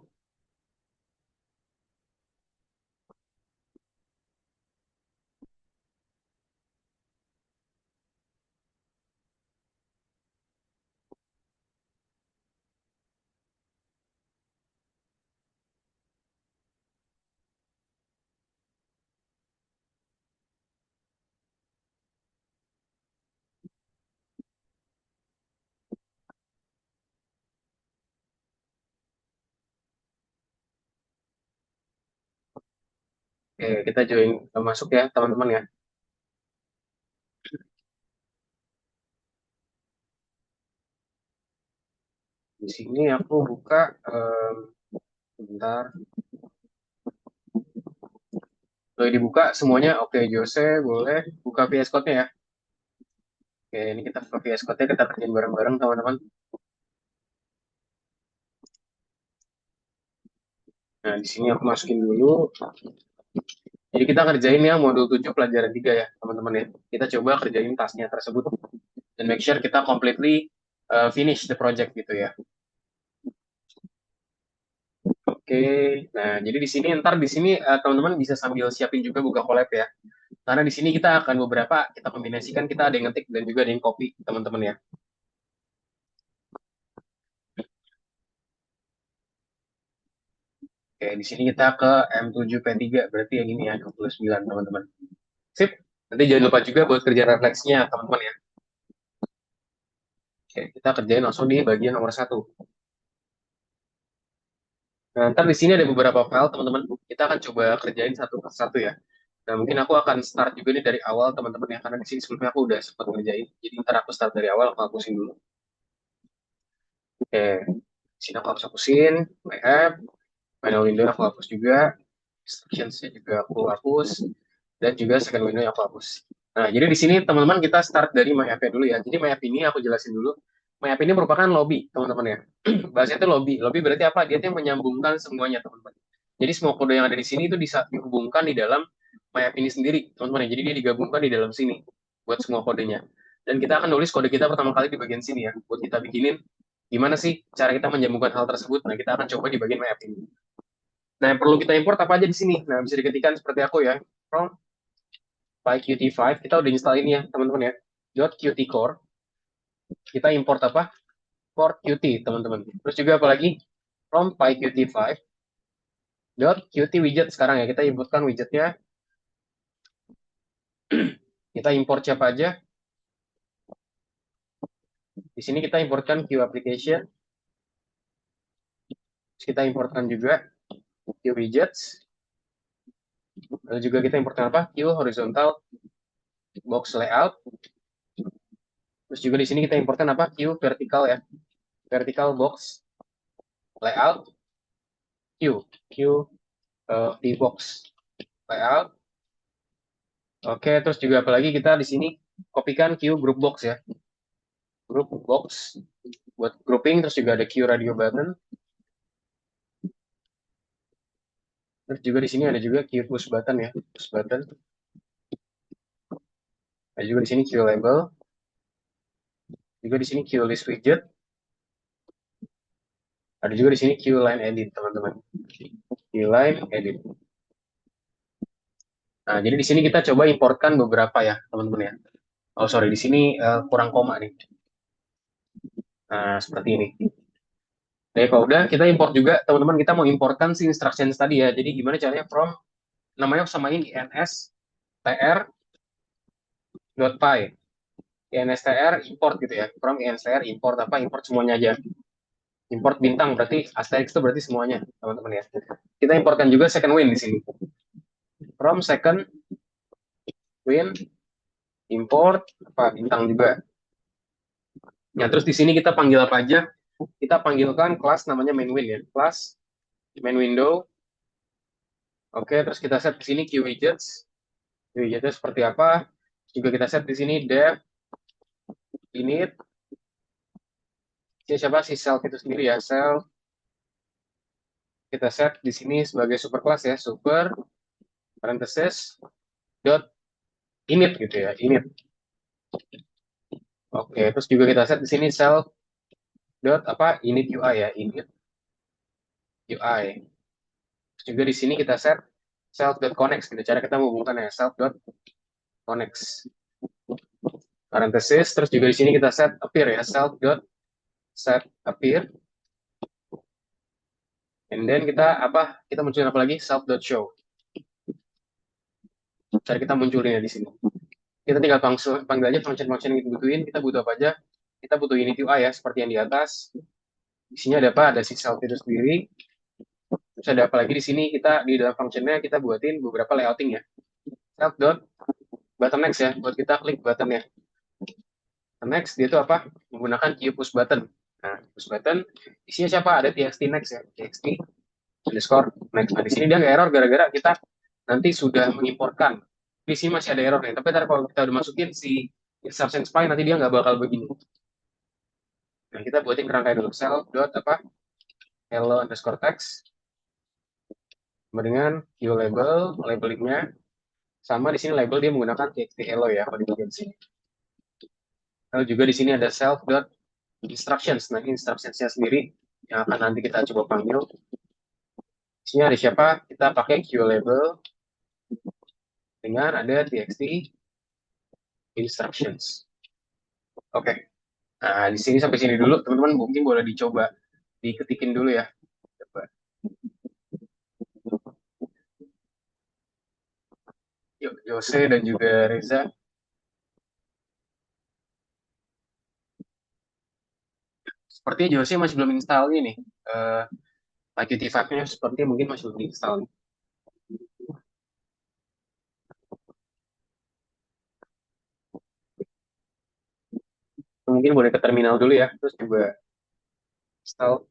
Oke, kita join masuk ya, teman-teman ya. Di sini aku buka, bentar. Boleh dibuka semuanya. Oke, Jose, boleh buka VS Code-nya ya. Oke, ini kita buka VS Code-nya, kita kerjain bareng-bareng, teman-teman. Nah, di sini aku masukin dulu. Jadi kita kerjain ya modul 7 pelajaran 3 ya, teman-teman ya. Kita coba kerjain tasnya tersebut dan make sure kita completely finish the project gitu ya. Oke, nah jadi di sini ntar di sini teman-teman bisa sambil siapin juga buka collab ya. Karena di sini kita akan beberapa kita kombinasikan, kita ada yang ngetik dan juga ada yang copy teman-teman ya. Oke, di sini kita ke M7P3 berarti yang ini ya 29 teman-teman. Sip. Nanti jangan lupa juga buat kerja refleksinya teman-teman ya. Oke, kita kerjain langsung di bagian nomor satu. Nah, ntar di sini ada beberapa file teman-teman. Kita akan coba kerjain satu persatu ya. Nah, mungkin aku akan start juga nih dari awal teman-teman ya, karena di sini sebelumnya aku udah sempat ngerjain. Jadi ntar aku start dari awal, aku hapusin dulu. Oke, di sini aku hapusin, my app, panel window aku hapus juga, instructions-nya juga aku hapus, dan juga second window yang aku hapus. Nah, jadi di sini teman-teman kita start dari my app dulu ya. Jadi my app ini aku jelasin dulu. My app ini merupakan lobby, teman-teman ya. Bahasanya itu lobby. Lobby berarti apa? Dia tuh yang menyambungkan semuanya, teman-teman. Jadi semua kode yang ada di sini itu bisa dihubungkan di dalam my app ini sendiri, teman-teman ya. Jadi dia digabungkan di dalam sini buat semua kodenya. Dan kita akan nulis kode kita pertama kali di bagian sini ya, buat kita bikinin gimana sih cara kita menyambungkan hal tersebut. Nah, kita akan coba di bagian my app ini. Nah, yang perlu kita import apa aja di sini? Nah, bisa diketikkan seperti aku ya. From PyQt5, kita udah install ini ya, teman-teman ya. .qt core, kita import apa? Port Qt, teman-teman. Terus juga apalagi from PyQt5 Qt widget sekarang ya, kita importkan widgetnya. Kita import siapa aja? Di sini kita importkan Q application. Terus kita importkan juga Q widgets. Lalu juga kita importkan apa? Q horizontal box layout. Terus juga di sini kita importkan apa? Q vertical ya. Vertical box layout. Q di box layout. Oke, terus juga apalagi kita di sini kopikan Q group box ya. Group box buat grouping, terus juga ada Q radio button. Terus juga di sini ada juga Q push button ya, push button. Ada juga di sini Q label. Juga di sini Q list widget. Ada juga di sini Q line edit, teman-teman. Q line edit. Nah, jadi di sini kita coba importkan beberapa ya, teman-teman ya. Oh, sorry, di sini kurang koma nih. Nah, seperti ini. Oke, kalau udah kita import juga, teman-teman, kita mau importkan si instructions tadi ya. Jadi gimana caranya from namanya samain instr.py. instr import gitu ya. From instr import apa? Import semuanya aja. Import bintang berarti asterisk itu berarti semuanya, teman-teman ya. Kita importkan juga second win di sini. From second win import apa bintang juga. Ya, terus di sini kita panggil apa aja? Kita panggilkan kelas namanya main win ya. Kelas main window. Oke, terus kita set di sini Q widgets. Q widgets seperti apa? Juga kita set di sini dev init. Siapa si self itu sendiri ya, self. Kita set di sini sebagai super kelas ya, super parenthesis dot init gitu ya, init. Oke, terus juga kita set di sini self dot apa init UI ya, init UI. Terus juga di sini kita set self dot connect gitu, cara kita menghubungkan ya, self dot connect parenthesis. Terus juga di sini kita set appear ya, self dot set appear. And then kita apa? Kita munculin apa lagi? Self dot show. Cara kita munculin ya di sini. Kita tinggal panggil aja function-function yang kita butuhin. Kita butuh apa aja? Kita butuh init UI ya, seperti yang di atas. Di sini ada apa? Ada si self itu sendiri. Terus ada apa lagi di sini? Kita di dalam functionnya kita buatin beberapa layouting ya. Self dot button next ya, buat kita klik buttonnya. Next dia itu apa? Menggunakan Q push button. Nah, push button isinya siapa? Ada txt next ya, txt underscore next. Nah, di sini dia nggak error gara-gara kita nanti sudah mengimportkan. Di sini masih ada error nih, tapi ntar kalau kita udah masukin si instruction spy nanti dia nggak bakal begini. Nah, kita buatin kerangka dulu. Self dot apa? Hello underscore text. Sama dengan Q label, labelingnya. Sama di sini label dia menggunakan txt hello ya, kalau di bagian sini. Lalu juga di sini ada self dot instructions. Nah, instructionsnya sendiri yang akan nanti kita coba panggil. Isinya ada siapa? Kita pakai QLabel dengan ada txt instructions. Oke. Nah, di sini sampai sini dulu, teman-teman mungkin boleh dicoba diketikin dulu ya. Coba. Yuk, Jose dan juga Reza. Sepertinya Jose masih belum install ini. Eh, Qt 5-nya sepertinya mungkin masih belum install. Mungkin boleh ke terminal dulu ya, terus coba install.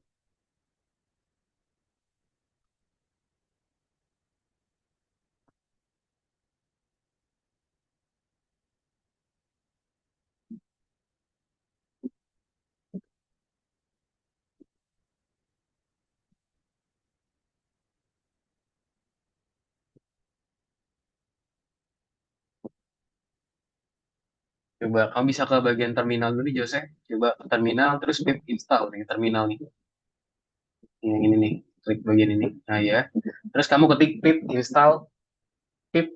Coba kamu bisa ke bagian terminal dulu, Jose. Coba ke terminal, terus pip install nih terminal nih. Yang ini nih, klik bagian ini. Nah ya. Terus kamu ketik pip install, pip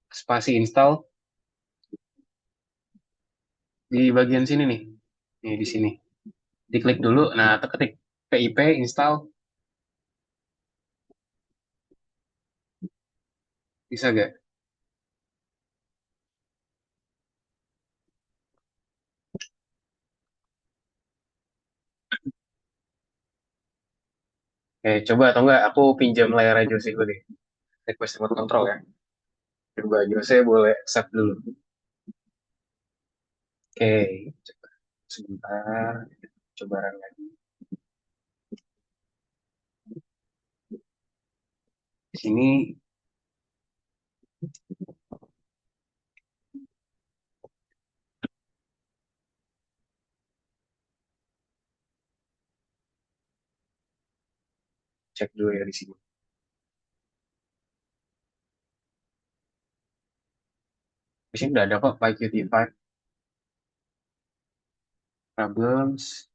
spasi install di bagian sini nih. Nih di sini. Diklik dulu. Nah, ketik pip install, bisa gak? Oke, coba atau enggak aku pinjam layar aja sih gue deh. Request remote control ya. Coba Jose boleh accept dulu. Oke, coba sebentar. Coba run lagi. Di sini cek dulu ya di sini. Di sini udah ada kok PyQt 5 problems.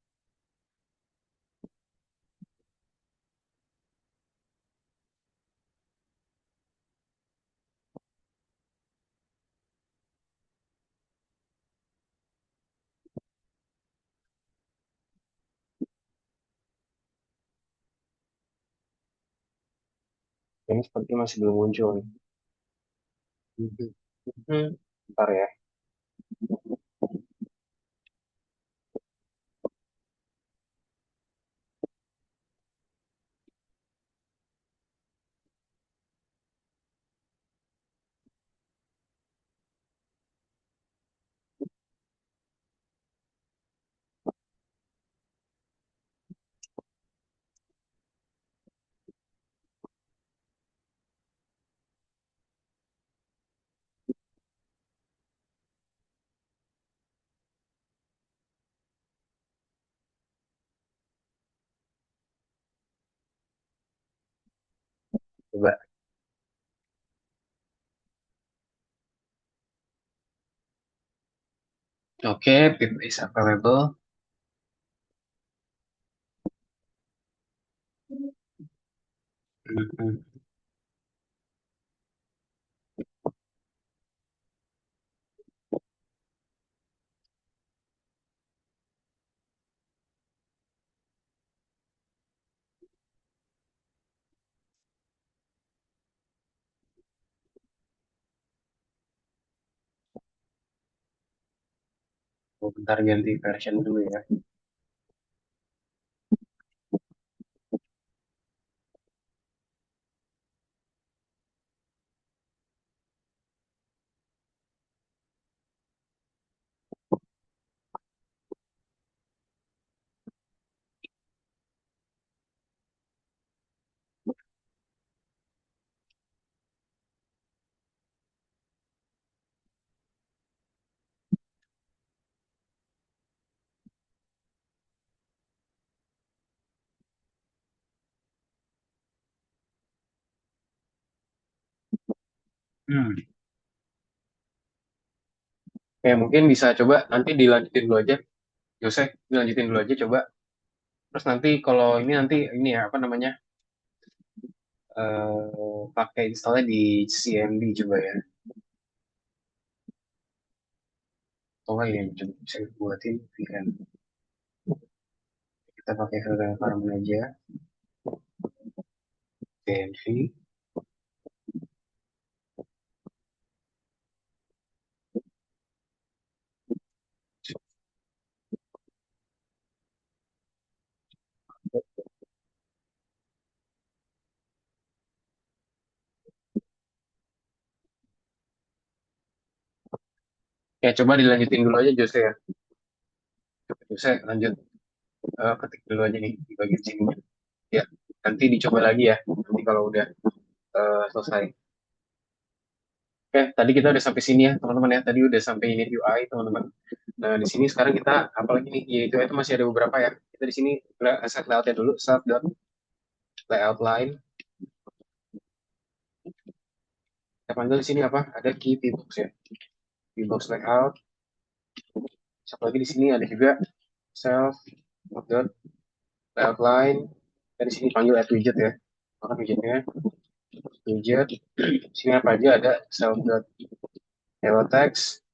Ini seperti masih belum muncul nih. Mhm. Bentar ya. Coba. Oke, pip is available. Mhm. Oh, bentar ganti version dulu ya. Hmm. Oke, mungkin bisa coba nanti dilanjutin dulu aja. Jose, dilanjutin dulu aja coba. Terus nanti kalau ini nanti ini ya apa namanya? pakai installnya di CMD coba ya. Atau enggak ini coba bisa buatin VM. Kita pakai file environment aja, PNV. Ya coba dilanjutin dulu aja Jose ya. Jose lanjut ketik dulu aja nih di bagian sini. Ya, nanti dicoba lagi ya. Nanti kalau udah selesai. Oke, tadi kita udah sampai sini ya, teman-teman ya. Tadi udah sampai ini UI, teman-teman. Nah, di sini sekarang kita apa lagi nih? Yaitu itu masih ada beberapa ya. Kita di sini set layoutnya dulu, layout line. Kita panggil di sini apa? Ada key vbox ya. Vbox layout. Satu lagi di sini ada juga self dot layout line. Dan di sini panggil add widget ya. Maka widgetnya widget. Di sini apa aja ada self dot hello text.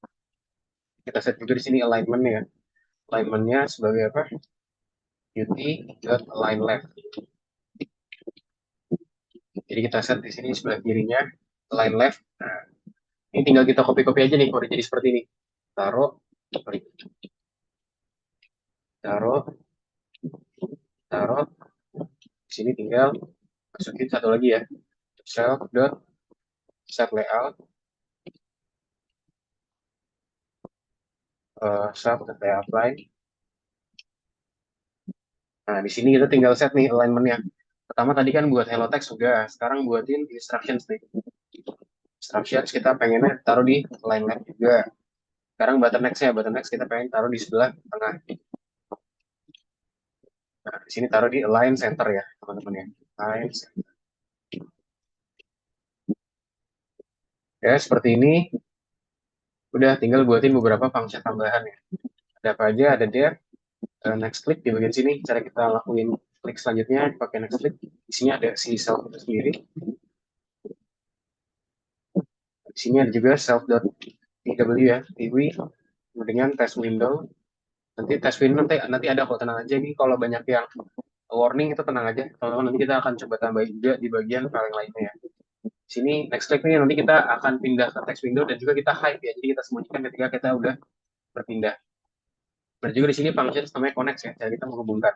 Kita set juga di sini alignment ya. Alignmentnya sebagai apa? Qt.align left. Jadi kita set di sini sebelah kirinya align left. Nah, ini tinggal kita copy-copy aja nih kalau jadi seperti ini. Taruh, klik, taruh, taruh. Di sini tinggal masukin satu lagi ya. Self dot set layout, self dot layout line. Nah, di sini kita tinggal set nih alignmentnya. Pertama tadi kan buat hello text juga. Sekarang buatin instructions nih. Instructions kita pengennya taruh di line left juga. Sekarang button next ya, button next kita pengen taruh di sebelah tengah. Nah, di sini taruh di align center ya, teman-teman ya. Align center. Ya, seperti ini. Udah tinggal buatin beberapa function tambahan ya. Ada apa aja? Ada def, next click di bagian sini. Cara kita lakuin klik selanjutnya pakai next click. Di sini ada si self itu sendiri. Di sini ada juga self.tw ya, tw dengan test window. Nanti test window nanti ada kok, tenang aja nih kalau banyak yang warning itu tenang aja. Kalau nanti kita akan coba tambahin juga di bagian file yang lainnya ya. Di sini next click nih nanti kita akan pindah ke text window dan juga kita hide ya. Jadi kita sembunyikan ketika kita udah berpindah. Dan juga di sini function namanya connect ya. Jadi kita menghubungkan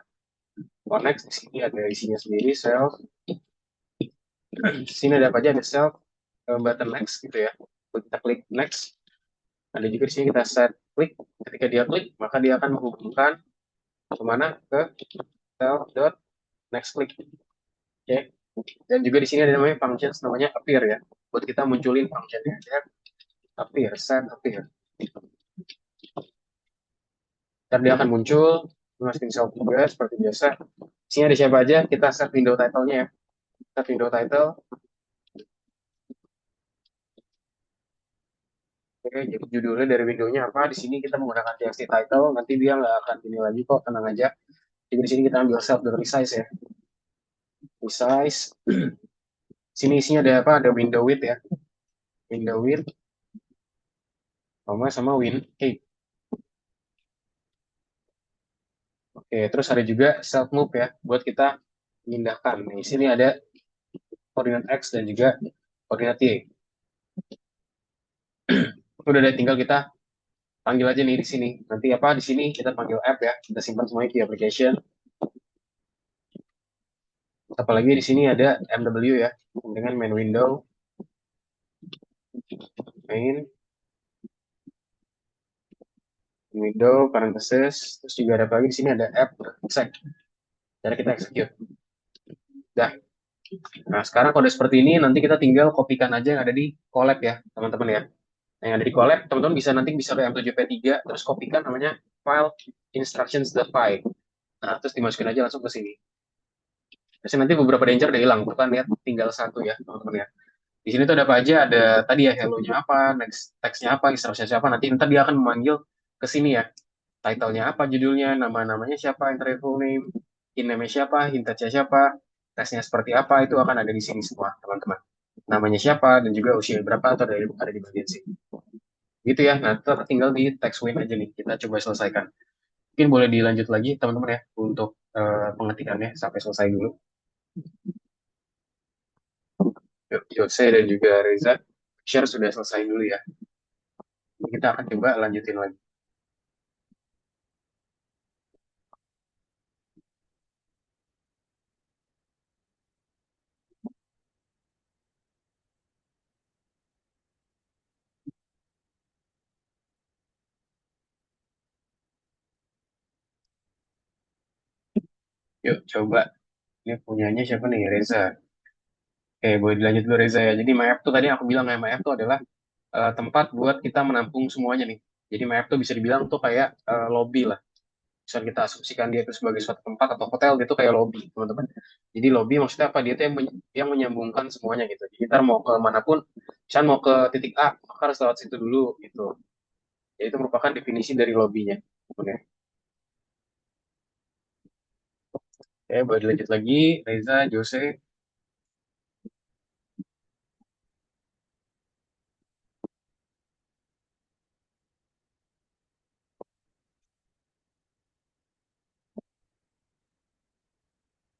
connect. Di sini ada isinya sendiri self. Di sini ada apa aja? Ada self button next gitu ya. Kita klik next. Ada juga di sini kita set klik. Ketika dia klik, maka dia akan menghubungkan kemana ke self dot next click. Oke. Okay. Dan juga di sini ada namanya function namanya appear ya. Buat kita munculin functionnya ya. Appear, set appear. Ntar dia akan muncul, masukin self juga seperti biasa. Di sini ada siapa aja, kita set window title-nya ya. Set window title. Oke, jadi judulnya dari window-nya apa? Di sini kita menggunakan txt title, nanti dia nggak akan ini lagi kok, tenang aja. Jadi di sini kita ambil self dari resize ya. Resize. Sini isinya ada apa? Ada window width ya. Window width sama win height. Oke, terus ada juga self move ya, buat kita memindahkan. Di sini ada koordinat X dan juga koordinat Y. Udah ada, tinggal kita panggil aja nih di sini. Nanti apa di sini kita panggil app ya. Kita simpan semuanya di application. Apalagi di sini ada MW ya, dengan main window, main window parenthesis, terus juga ada lagi di sini ada app exec. Cara kita execute. Dah. Nah, sekarang kode seperti ini nanti kita tinggal kopikan aja yang ada di collab ya, teman-teman ya. Nah, yang ada di collab, teman-teman bisa nanti bisa ke M7P3 terus kopikan namanya file instructions.py. Nah, terus dimasukin aja langsung ke sini. Terus nanti beberapa danger udah hilang, bukan ya, tinggal satu ya, teman-teman ya. Di sini tuh ada apa aja? Ada tadi ya hello-nya apa, next text-nya apa, instruction siapa. Nanti ntar dia akan memanggil ke sini ya. Title-nya apa, judulnya, nama-namanya siapa, entry full name, in name siapa, hint siapa. tesnya seperti apa, itu akan ada di sini semua, teman-teman. Namanya siapa, dan juga usia berapa, atau ada di bagian sini. Gitu ya, nah tinggal di text win aja nih, kita coba selesaikan. Mungkin boleh dilanjut lagi, teman-teman ya, untuk pengetikannya sampai selesai dulu. Yuk, Yose dan juga Reza, share sudah selesai dulu ya. Kita akan coba lanjutin lagi. Yuk, coba. Ini punyanya siapa nih? Reza. Oke, boleh dilanjut dulu Reza ya. Jadi MyApp tuh tadi aku bilang ya, MyApp tuh adalah tempat buat kita menampung semuanya nih. Jadi MyApp tuh bisa dibilang tuh kayak lobby lah. Bisa kita asumsikan dia itu sebagai suatu tempat atau hotel gitu kayak lobby, teman-teman. Jadi lobby maksudnya apa? Dia tuh yang menyambungkan semuanya gitu. Jadi ntar mau ke manapun, misalnya mau ke titik A, maka harus lewat situ dulu gitu. Jadi itu merupakan definisi dari lobbynya. Oke, Oke, boleh dilanjut lagi. Reza, Jose.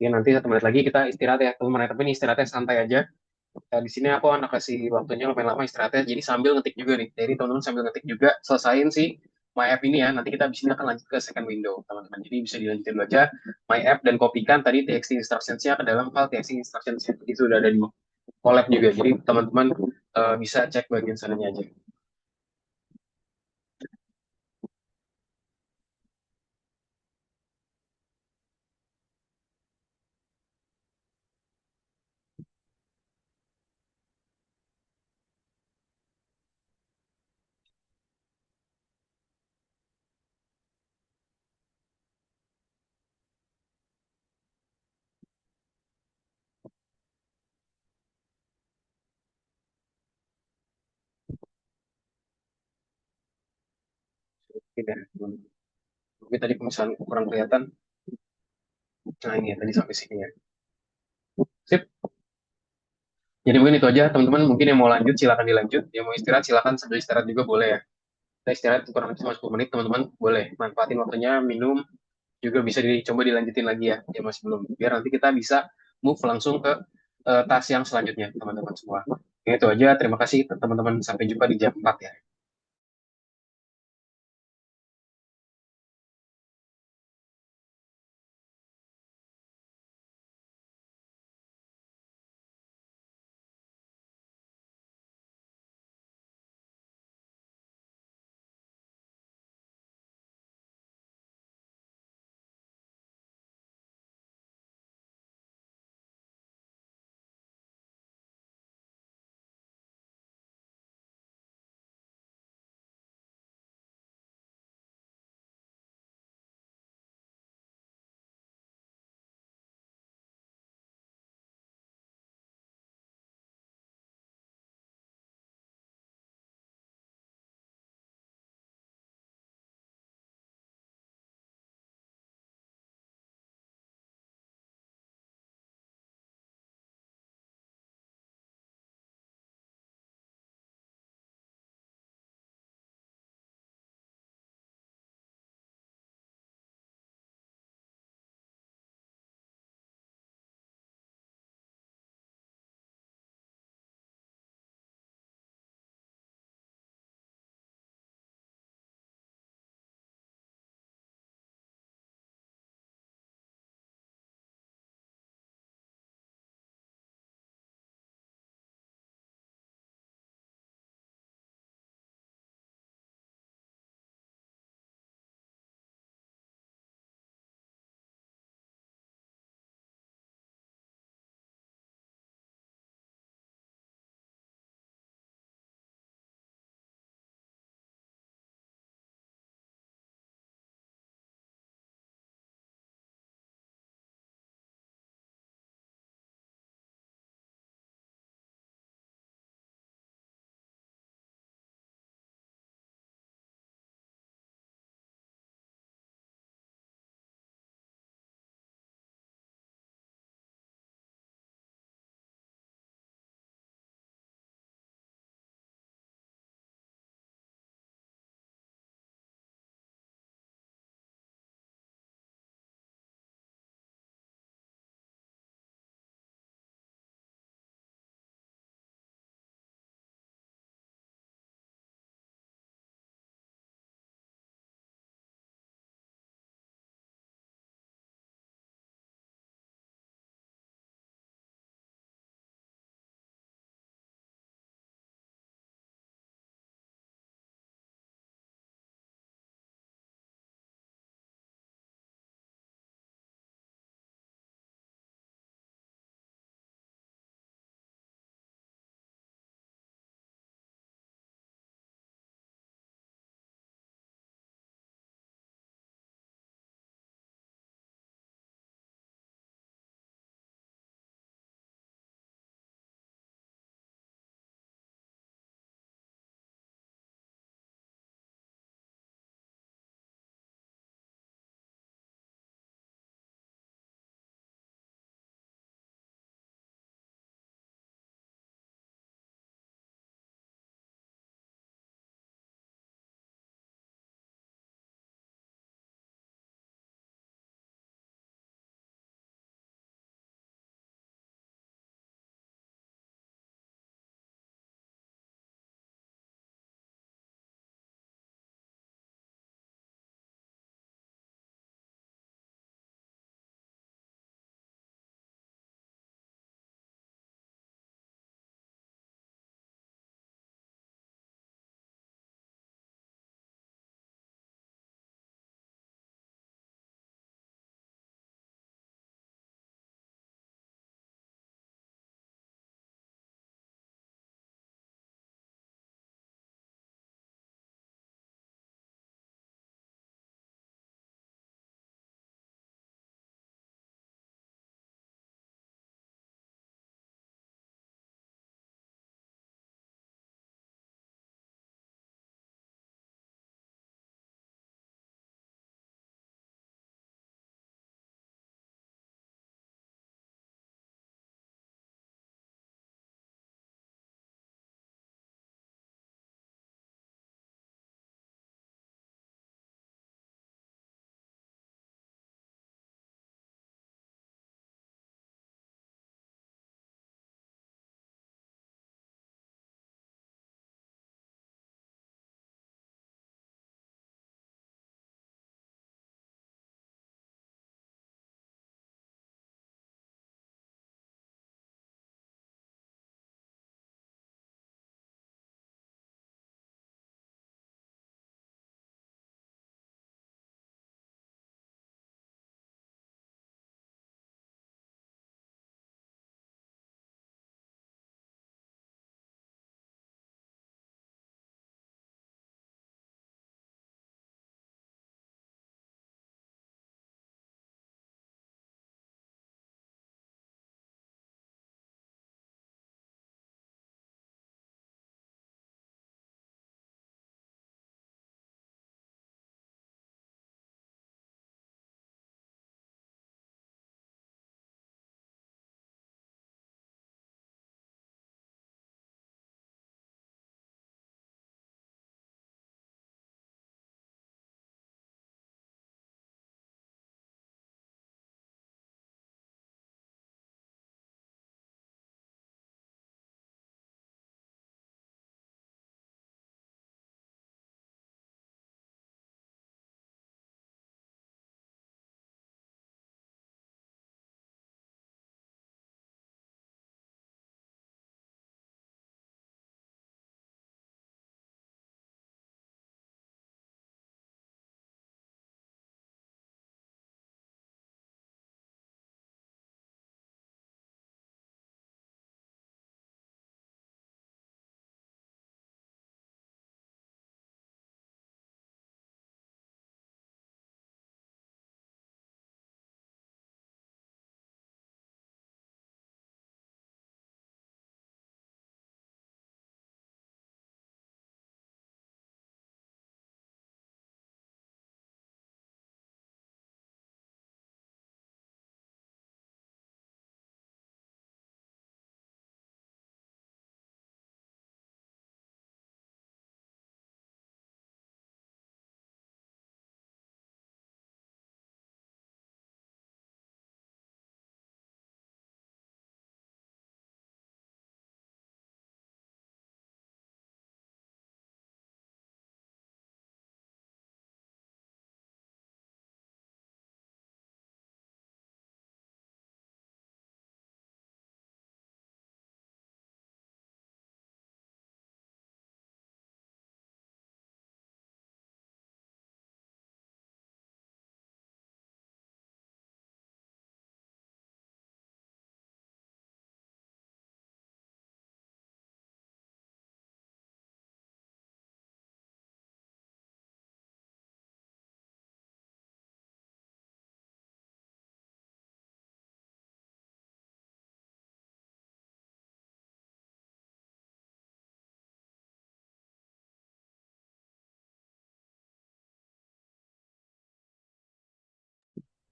Ya, nanti 1 menit lagi kita istirahat ya, teman-teman. Tapi ini istirahatnya santai aja. Nah, di sini aku anak kasih waktunya lumayan lama istirahatnya, jadi sambil ngetik juga nih. Jadi teman-teman sambil ngetik juga, selesain si My App ini ya. Nanti kita di sini akan lanjut ke second window, teman-teman. Jadi bisa dilanjutin dulu aja My App dan kopikan tadi TXT instructions-nya ke dalam file TXT instructions itu sudah ada di collab juga. Jadi teman-teman bisa cek bagian sananya aja. Tidak, mungkin tadi misalnya kurang kelihatan. Nah ini ya, tadi sampai sini ya. Sip. Jadi mungkin itu aja teman-teman. Mungkin yang mau lanjut silakan dilanjut. Yang mau istirahat silakan sambil istirahat juga boleh ya. Kita istirahat kurang lebih cuma 10 menit teman-teman. Boleh manfaatin waktunya, minum, juga bisa dicoba dilanjutin lagi ya, ya masih belum. Biar nanti kita bisa move langsung ke task yang selanjutnya, teman-teman semua. Itu aja, terima kasih teman-teman. Sampai jumpa di jam 4 ya.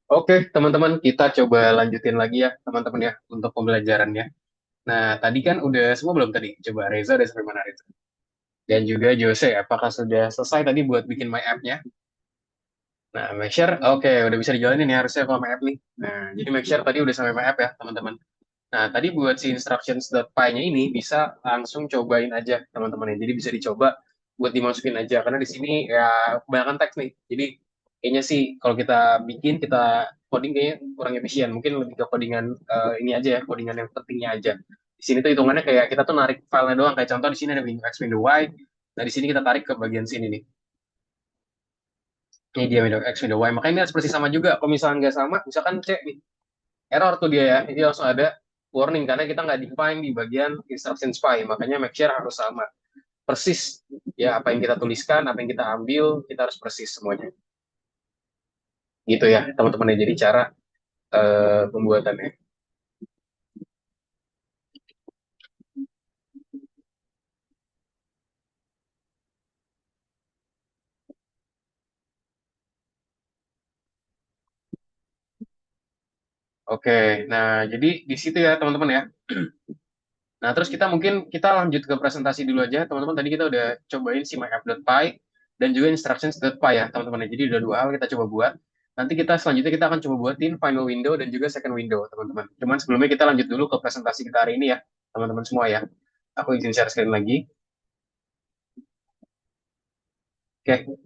Oke, teman-teman, kita coba lanjutin lagi ya, teman-teman ya, untuk pembelajarannya. Nah, tadi kan udah semua belum tadi? Coba Reza udah sampai mana Reza? Dan juga Jose, apakah sudah selesai tadi buat bikin my app-nya? Nah, make sure, oke, udah bisa dijalanin ya harusnya kalau my app nih. Nah, jadi make sure tadi udah sampai my app ya, teman-teman. Nah, tadi buat si instructions.py-nya ini bisa langsung cobain aja, teman-teman ya. Jadi bisa dicoba buat dimasukin aja, karena di sini ya kebanyakan teks nih. Jadi kayaknya sih kalau kita bikin, kita coding kayaknya kurang efisien. Mungkin lebih ke codingan ini aja ya, codingan yang pentingnya aja. Di sini tuh hitungannya kayak kita tuh narik filenya doang. Kayak contoh di sini ada window X, window Y. Nah, di sini kita tarik ke bagian sini nih. Ini dia window X, window Y. Makanya ini harus persis sama juga. Kalau misalnya nggak sama, misalkan C nih, error tuh dia ya, ini langsung ada warning karena kita nggak define di bagian instruction spy, makanya make sure harus sama persis ya, apa yang kita tuliskan, apa yang kita ambil, kita harus persis semuanya gitu ya teman-teman ya. Jadi cara pembuatannya. Oke, nah jadi di situ ya teman-teman ya. Nah, terus kita mungkin kita lanjut ke presentasi dulu aja, teman-teman. Tadi kita udah cobain si myapp.py dan juga instructions.py ya, teman-teman. Jadi udah dua hal kita coba buat. Nanti kita selanjutnya kita akan coba buatin final window dan juga second window, teman-teman. Cuman sebelumnya kita lanjut dulu ke presentasi kita hari ini ya, teman-teman semua ya. Aku izin share screen lagi. Oke,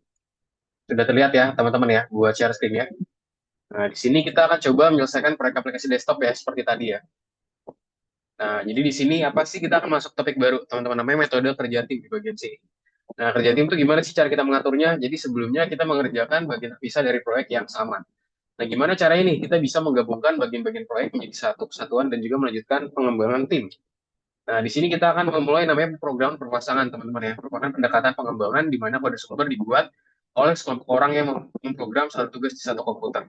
sudah terlihat ya, teman-teman ya, buat share screen ya. Nah, di sini kita akan coba menyelesaikan proyek aplikasi desktop ya, seperti tadi ya. Nah, jadi di sini apa sih kita akan masuk topik baru, teman-teman, namanya metode kerja tim di bagian sini. Nah, kerja tim itu gimana sih cara kita mengaturnya? Jadi sebelumnya kita mengerjakan bagian terpisah dari proyek yang sama. Nah, gimana caranya nih? Kita bisa menggabungkan bagian-bagian proyek menjadi satu kesatuan dan juga melanjutkan pengembangan tim. Nah, di sini kita akan memulai namanya program perpasangan, teman-teman ya. Merupakan pendekatan pengembangan di mana kode sumber dibuat oleh sekelompok orang yang memprogram satu tugas di satu komputer.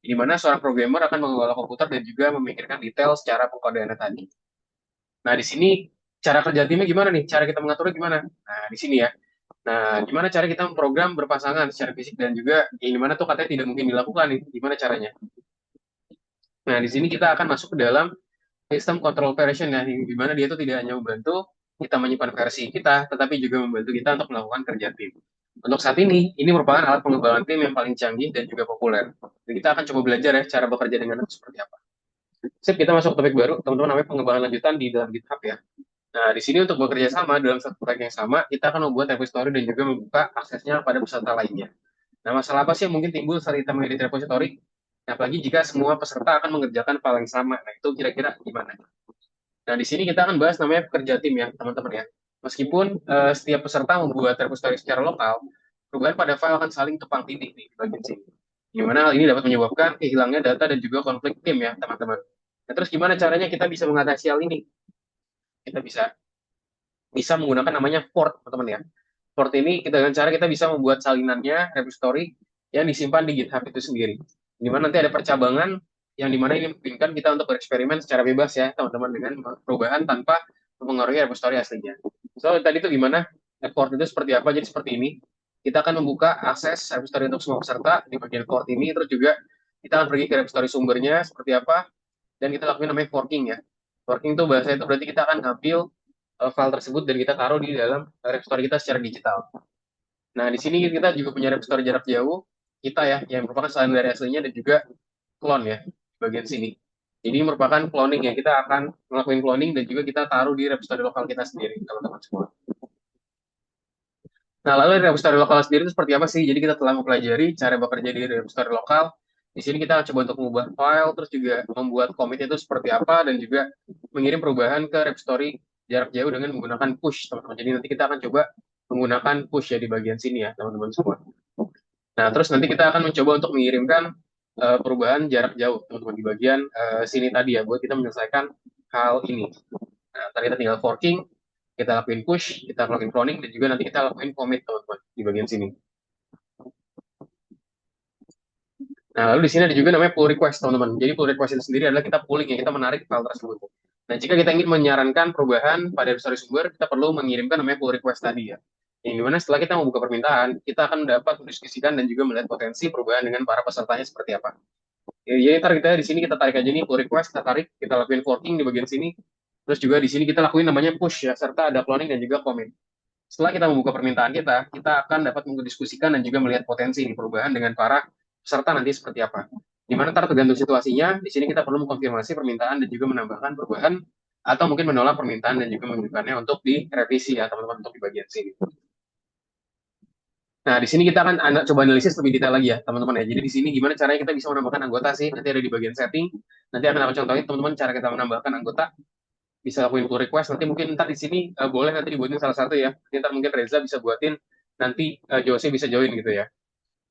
Di mana seorang programmer akan mengelola komputer dan juga memikirkan detail secara pengkodeannya tadi. Nah, di sini cara kerja timnya gimana nih? Cara kita mengaturnya gimana? Nah, di sini ya. Nah, gimana cara kita memprogram berpasangan secara fisik dan juga yang dimana tuh katanya tidak mungkin dilakukan nih? Gimana caranya? Nah, di sini kita akan masuk ke dalam sistem control operation ya, di mana dia itu tidak hanya membantu kita menyimpan versi kita, tetapi juga membantu kita untuk melakukan kerja tim. Untuk saat ini merupakan alat pengembangan tim yang paling canggih dan juga populer. Dan kita akan coba belajar ya cara bekerja dengan itu seperti apa. Sip, kita masuk ke topik baru, teman-teman, namanya pengembangan lanjutan di dalam GitHub ya. Nah, di sini untuk bekerja sama dalam satu proyek yang sama, kita akan membuat repository dan juga membuka aksesnya pada peserta lainnya. Nah, masalah apa sih yang mungkin timbul saat kita mengedit repository? Nah, apalagi jika semua peserta akan mengerjakan file yang sama. Nah, itu kira-kira gimana? Nah, di sini kita akan bahas namanya pekerja tim ya, teman-teman ya. Meskipun setiap peserta membuat repository secara lokal, perubahan pada file akan saling tumpang tindih di bagian sini. Di mana hal ini dapat menyebabkan kehilangnya data dan juga konflik tim ya, teman-teman. Nah, terus gimana caranya kita bisa mengatasi hal ini? Kita bisa bisa menggunakan namanya port, teman-teman ya. Port ini kita dengan cara kita bisa membuat salinannya repository yang disimpan di GitHub itu sendiri. Di mana nanti ada percabangan yang dimana ini memungkinkan kita untuk bereksperimen secara bebas ya, teman-teman, dengan perubahan tanpa mempengaruhi repository aslinya. So, tadi itu gimana? Port itu seperti apa? Jadi seperti ini. Kita akan membuka akses repository untuk semua peserta di bagian port ini, terus juga kita akan pergi ke repository sumbernya seperti apa, dan kita lakukan namanya forking ya. Forking itu bahasa itu berarti kita akan ngambil file tersebut dan kita taruh di dalam repository kita secara digital. Nah, di sini kita juga punya repository jarak jauh kita ya, yang merupakan salin dari aslinya dan juga clone ya, di bagian sini. Jadi merupakan cloning ya, kita akan melakukan cloning dan juga kita taruh di repository lokal kita sendiri, teman-teman semua. Nah, lalu di repository lokal sendiri itu seperti apa sih? Jadi kita telah mempelajari cara bekerja di repository lokal. Di sini kita coba untuk mengubah file, terus juga membuat commit itu seperti apa, dan juga mengirim perubahan ke repository jarak jauh dengan menggunakan push, teman-teman. Jadi nanti kita akan coba menggunakan push ya di bagian sini ya, teman-teman semua. Nah, terus nanti kita akan mencoba untuk mengirimkan perubahan jarak jauh, teman-teman, di bagian sini tadi ya, buat kita menyelesaikan hal ini. Nah, ntar kita tinggal forking, kita lakuin push, kita lakuin cloning, dan juga nanti kita lakuin commit, teman-teman, di bagian sini. Nah, lalu di sini ada juga namanya pull request, teman-teman. Jadi pull request itu sendiri adalah kita pulling ya, kita menarik file tersebut. Nah, jika kita ingin menyarankan perubahan pada repository sumber, kita perlu mengirimkan namanya pull request tadi ya. Yang dimana setelah kita membuka permintaan, kita akan dapat mendiskusikan dan juga melihat potensi perubahan dengan para pesertanya seperti apa. Jadi ntar kita di sini kita tarik aja nih pull request, kita tarik, kita lakuin forking di bagian sini. Terus juga di sini kita lakuin namanya push ya, serta ada cloning dan juga commit. Setelah kita membuka permintaan kita akan dapat mendiskusikan dan juga melihat potensi di perubahan dengan para peserta nanti seperti apa. Di mana ntar tergantung situasinya, di sini kita perlu mengkonfirmasi permintaan dan juga menambahkan perubahan atau mungkin menolak permintaan dan juga menunjukkannya untuk direvisi ya teman-teman untuk di bagian sini. Nah, di sini kita akan coba analisis lebih detail lagi ya, teman-teman ya. Jadi di sini gimana caranya kita bisa menambahkan anggota sih? Nanti ada di bagian setting. Nanti akan aku contohin teman-teman cara kita menambahkan anggota. Bisa lakuin pull request. Nanti mungkin ntar di sini boleh nanti dibuatin salah satu ya. Nanti ntar mungkin Reza bisa buatin, nanti Jose bisa join gitu ya.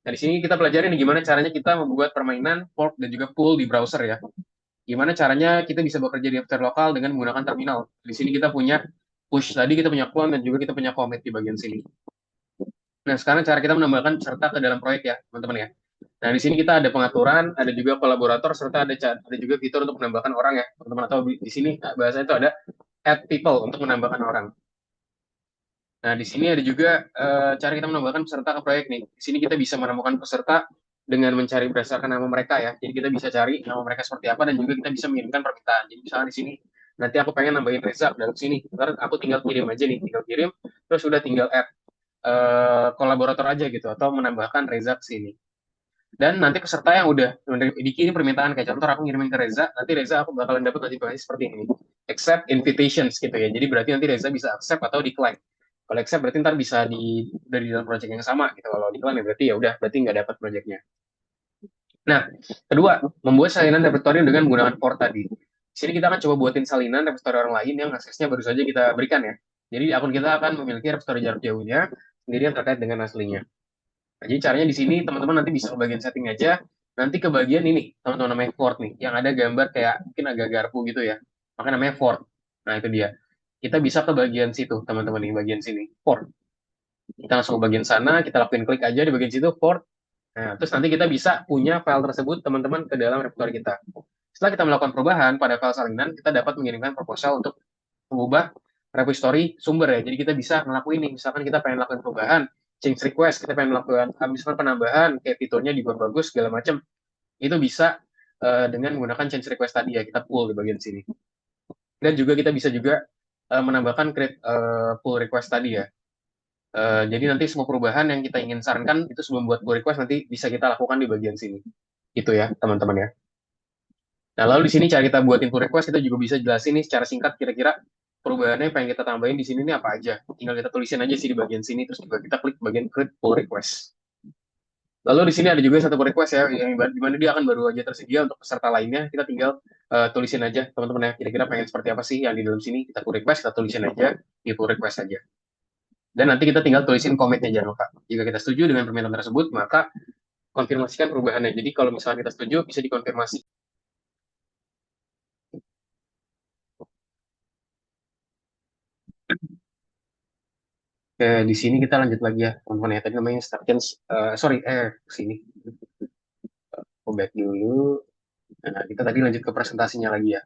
Nah, di sini kita pelajarin nih gimana caranya kita membuat permainan fork dan juga pool di browser ya. Gimana caranya kita bisa bekerja di server lokal dengan menggunakan terminal. Di sini kita punya push tadi, kita punya clone, dan juga kita punya commit di bagian sini. Nah, sekarang cara kita menambahkan peserta ke dalam proyek ya, teman-teman ya. Nah, di sini kita ada pengaturan, ada juga kolaborator, serta ada juga fitur untuk menambahkan orang ya, teman-teman. Atau di sini bahasa itu ada add people untuk menambahkan orang. Nah, di sini ada juga cara kita menambahkan peserta ke proyek nih. Di sini kita bisa menemukan peserta dengan mencari berdasarkan nama mereka ya. Jadi kita bisa cari nama mereka seperti apa dan juga kita bisa mengirimkan permintaan. Jadi misalnya di sini nanti aku pengen nambahin Reza dalam sini. Ntar aku tinggal kirim aja nih, tinggal kirim terus udah tinggal add kolaborator aja gitu atau menambahkan Reza ke sini. Dan nanti peserta yang udah dikirim permintaan kayak contoh aku ngirimin ke Reza, nanti Reza aku bakalan dapat notifikasi seperti ini. Accept invitations gitu ya. Jadi berarti nanti Reza bisa accept atau decline. Kalau accept berarti ntar bisa dari dalam project yang sama gitu. Kalau decline ya berarti ya udah berarti nggak dapat projectnya. Nah, kedua, membuat salinan repertoire dengan menggunakan port tadi. Di sini kita akan coba buatin salinan repertoire orang lain yang aksesnya baru saja kita berikan ya. Jadi akun kita akan memiliki repertoire jarak jauhnya sendiri yang terkait dengan aslinya. Nah, jadi caranya di sini teman-teman nanti bisa ke bagian setting aja, nanti ke bagian ini, teman-teman namanya Fort nih, yang ada gambar kayak mungkin agak garpu gitu ya. Makanya namanya Fort. Nah, itu dia. Kita bisa ke bagian situ, teman-teman nih, bagian sini, Fort. Kita langsung ke bagian sana, kita lakuin klik aja di bagian situ, Fort. Nah, terus nanti kita bisa punya file tersebut, teman-teman, ke dalam repertoire kita. Setelah kita melakukan perubahan pada file salinan, kita dapat mengirimkan proposal untuk mengubah repository sumber ya. Jadi kita bisa ngelakuin ini, misalkan kita pengen lakukan perubahan, change request, kita pengen melakukan misalkan penambahan, kayak fiturnya dibuat bagus, segala macam, itu bisa dengan menggunakan change request tadi ya, kita pull di bagian sini. Dan juga kita bisa juga menambahkan create pull request tadi ya. Jadi nanti semua perubahan yang kita ingin sarankan itu sebelum buat pull request nanti bisa kita lakukan di bagian sini. Itu ya, teman-teman ya. Nah, lalu di sini cara kita buatin pull request, kita juga bisa jelasin nih secara singkat kira-kira perubahannya yang pengen kita tambahin di sini nih apa aja. Tinggal kita tulisin aja sih di bagian sini, terus juga kita klik bagian create pull request. Lalu di sini ada juga satu pull request ya, yang di mana dia akan baru aja tersedia untuk peserta lainnya. Kita tinggal tulisin aja, teman-teman ya, kira-kira pengen seperti apa sih yang di dalam sini. Kita pull request, kita tulisin aja di pull request aja. Dan nanti kita tinggal tulisin komitnya, jangan lupa. Jika kita setuju dengan permintaan tersebut, maka konfirmasikan perubahannya. Jadi kalau misalnya kita setuju, bisa dikonfirmasi. Di sini kita lanjut lagi ya, teman-teman ya. Tadi namanya instructions, sini. Aku back dulu. Nah, kita tadi lanjut ke presentasinya lagi ya.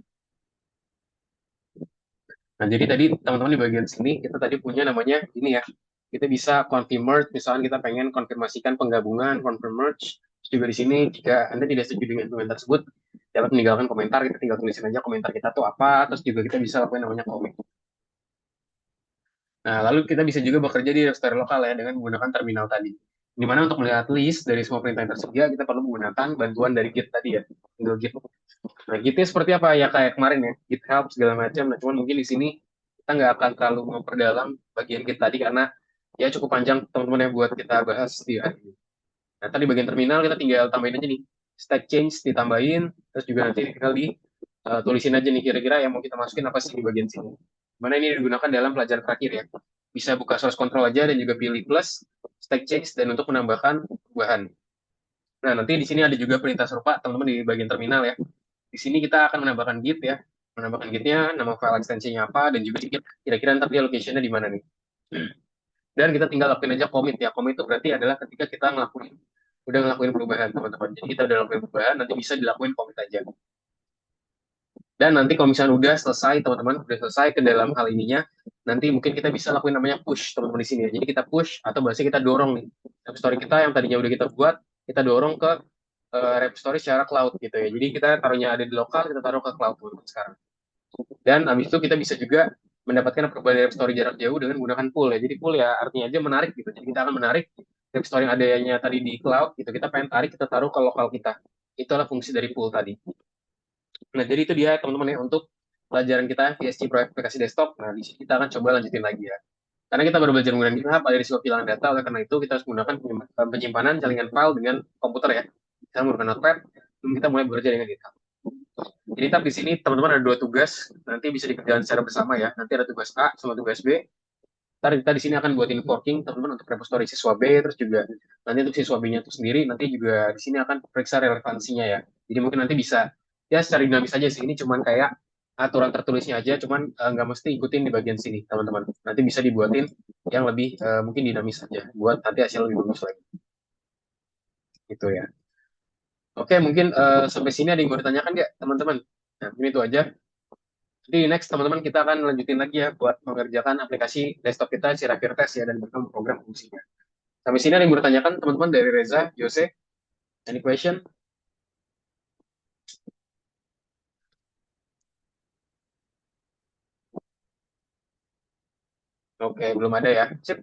Nah, jadi tadi teman-teman di bagian sini, kita tadi punya namanya ini ya. Kita bisa confirm merge, misalnya kita pengen konfirmasikan penggabungan, confirm merge. Terus juga di sini, jika Anda tidak setuju dengan dokumen tersebut, dapat meninggalkan komentar, kita tinggal tulisin aja komentar kita tuh apa, terus juga kita bisa lakukan namanya komen. Nah, lalu kita bisa juga bekerja di repository lokal ya dengan menggunakan terminal tadi. Di mana untuk melihat list dari semua perintah yang tersedia, kita perlu menggunakan bantuan dari Git tadi ya, Google Git. Nah, Gitnya seperti apa ya kayak kemarin ya, Git help segala macam. Nah, cuman mungkin di sini kita nggak akan terlalu memperdalam bagian Git tadi karena ya cukup panjang teman-teman yang buat kita bahas di hari ini. Nah, tadi bagian terminal kita tinggal tambahin aja nih, stack change ditambahin, terus juga nanti tinggal di tulisin aja nih kira-kira yang mau kita masukin apa sih di bagian sini. Mana ini digunakan dalam pelajaran terakhir ya. Bisa buka source control aja dan juga pilih plus, stack change, dan untuk menambahkan perubahan. Nah, nanti di sini ada juga perintah serupa, teman-teman, di bagian terminal ya. Di sini kita akan menambahkan git ya. Menambahkan gitnya, nama file ekstensinya apa, dan juga kira-kira ntar dia location-nya di mana nih. Dan kita tinggal lakuin aja commit ya. Commit itu berarti adalah ketika kita udah ngelakuin perubahan, teman-teman. Jadi kita udah ngelakuin perubahan, nanti bisa dilakuin commit aja. Dan nanti kalau misalnya udah selesai, teman-teman, udah selesai ke dalam hal ininya, nanti mungkin kita bisa lakuin namanya push, teman-teman di sini ya. Jadi kita push atau bahasa kita dorong nih. Story kita yang tadinya udah kita buat, kita dorong ke repository secara cloud gitu ya. Jadi kita taruhnya ada di lokal, kita taruh ke cloud teman-teman sekarang. Dan habis itu kita bisa juga mendapatkan perubahan repository jarak jauh dengan menggunakan pool ya. Jadi pool ya artinya aja menarik gitu. Jadi kita akan menarik repository yang adanya tadi di cloud gitu. Kita pengen tarik, kita taruh ke lokal kita. Itulah fungsi dari pool tadi. Nah, jadi itu dia teman-teman ya untuk pelajaran kita VSC proyek aplikasi desktop. Nah, di sini kita akan coba lanjutin lagi ya. Karena kita baru belajar menggunakan GitHub, ada risiko kehilangan data, oleh karena itu kita harus menggunakan penyimpanan jaringan file dengan komputer ya. Kita menggunakan Notepad, sebelum kita mulai bekerja dengan GitHub. Jadi tab di sini teman-teman ada dua tugas, nanti bisa dikerjakan secara bersama ya. Nanti ada tugas A sama tugas B. Ntar kita di sini akan buatin forking teman-teman untuk repository siswa B, terus juga nanti untuk siswa B-nya itu sendiri, nanti juga di sini akan periksa relevansinya ya. Jadi mungkin nanti bisa ya secara dinamis aja sih. Ini cuman kayak aturan tertulisnya aja, cuman nggak mesti ikutin di bagian sini teman-teman. Nanti bisa dibuatin yang lebih mungkin dinamis aja, buat nanti hasil lebih bagus lagi. Gitu ya. Oke, mungkin sampai sini ada yang mau ditanyakan nggak teman-teman? Nah, mungkin itu aja. Jadi next teman-teman kita akan lanjutin lagi ya buat mengerjakan aplikasi desktop kita secara pure test ya dan berkembang program fungsinya. Sampai sini ada yang mau ditanyakan teman-teman dari Reza, Jose, any question? Oke, belum ada ya. Sip.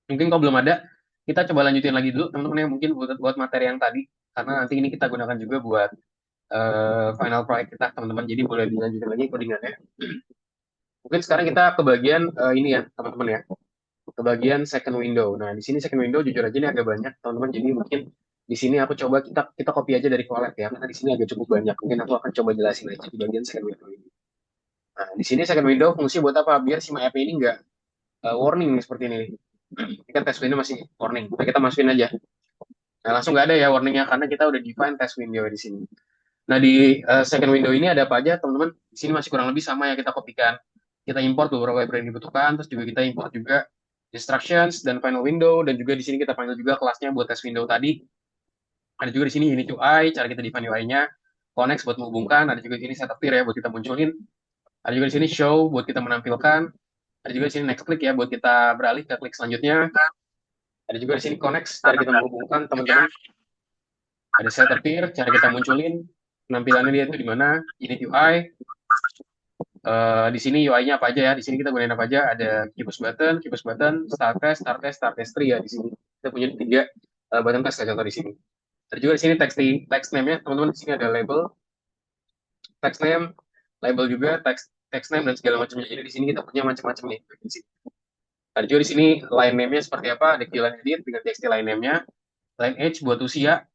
Mungkin kalau belum ada, kita coba lanjutin lagi dulu teman-teman yang mungkin buat materi yang tadi karena nanti ini kita gunakan juga buat final project kita teman-teman. Jadi boleh dilanjutin lagi codingannya. Mungkin sekarang kita ke bagian ini ya teman-teman ya. Ke bagian second window. Nah, di sini second window jujur aja ini agak banyak, teman-teman. Jadi mungkin di sini aku coba kita copy aja dari Colab ya, karena di sini agak cukup banyak. Mungkin aku akan coba jelasin aja di bagian second window ini. Nah, di sini second window fungsi buat apa? Biar si My app ini nggak warning seperti ini. Ini kan test window masih warning. Nah, kita masukin aja. Nah, langsung nggak ada ya warningnya karena kita udah define test window di sini. Nah, di second window ini ada apa aja, teman-teman? Di sini masih kurang lebih sama ya kita kopikan. Kita import beberapa library yang dibutuhkan, terus juga kita import juga instructions dan final window, dan juga di sini kita panggil juga kelasnya buat test window tadi. Ada juga di sini unit UI, cara kita define UI-nya, connect buat menghubungkan, ada juga di sini setup tier ya buat kita munculin, ada juga di sini show buat kita menampilkan, ada juga di sini next click ya buat kita beralih ke klik selanjutnya, ada juga di sini connect, cara kita menghubungkan teman-teman, ada setup tier, cara kita munculin, penampilannya dia itu di mana, unit UI, di sini UI-nya apa aja ya? Di sini kita gunain apa aja? Ada keyboard button, start test tree ya. Di sini kita punya tiga button test contoh di sini. Ada juga di sini text name-nya, teman-teman. Di sini ada label, text name, label juga, text name dan segala macamnya. Jadi di sini kita punya macam-macam nih. Ada juga di sini line name-nya seperti apa? Ada line edit dengan text line name-nya, line age buat usia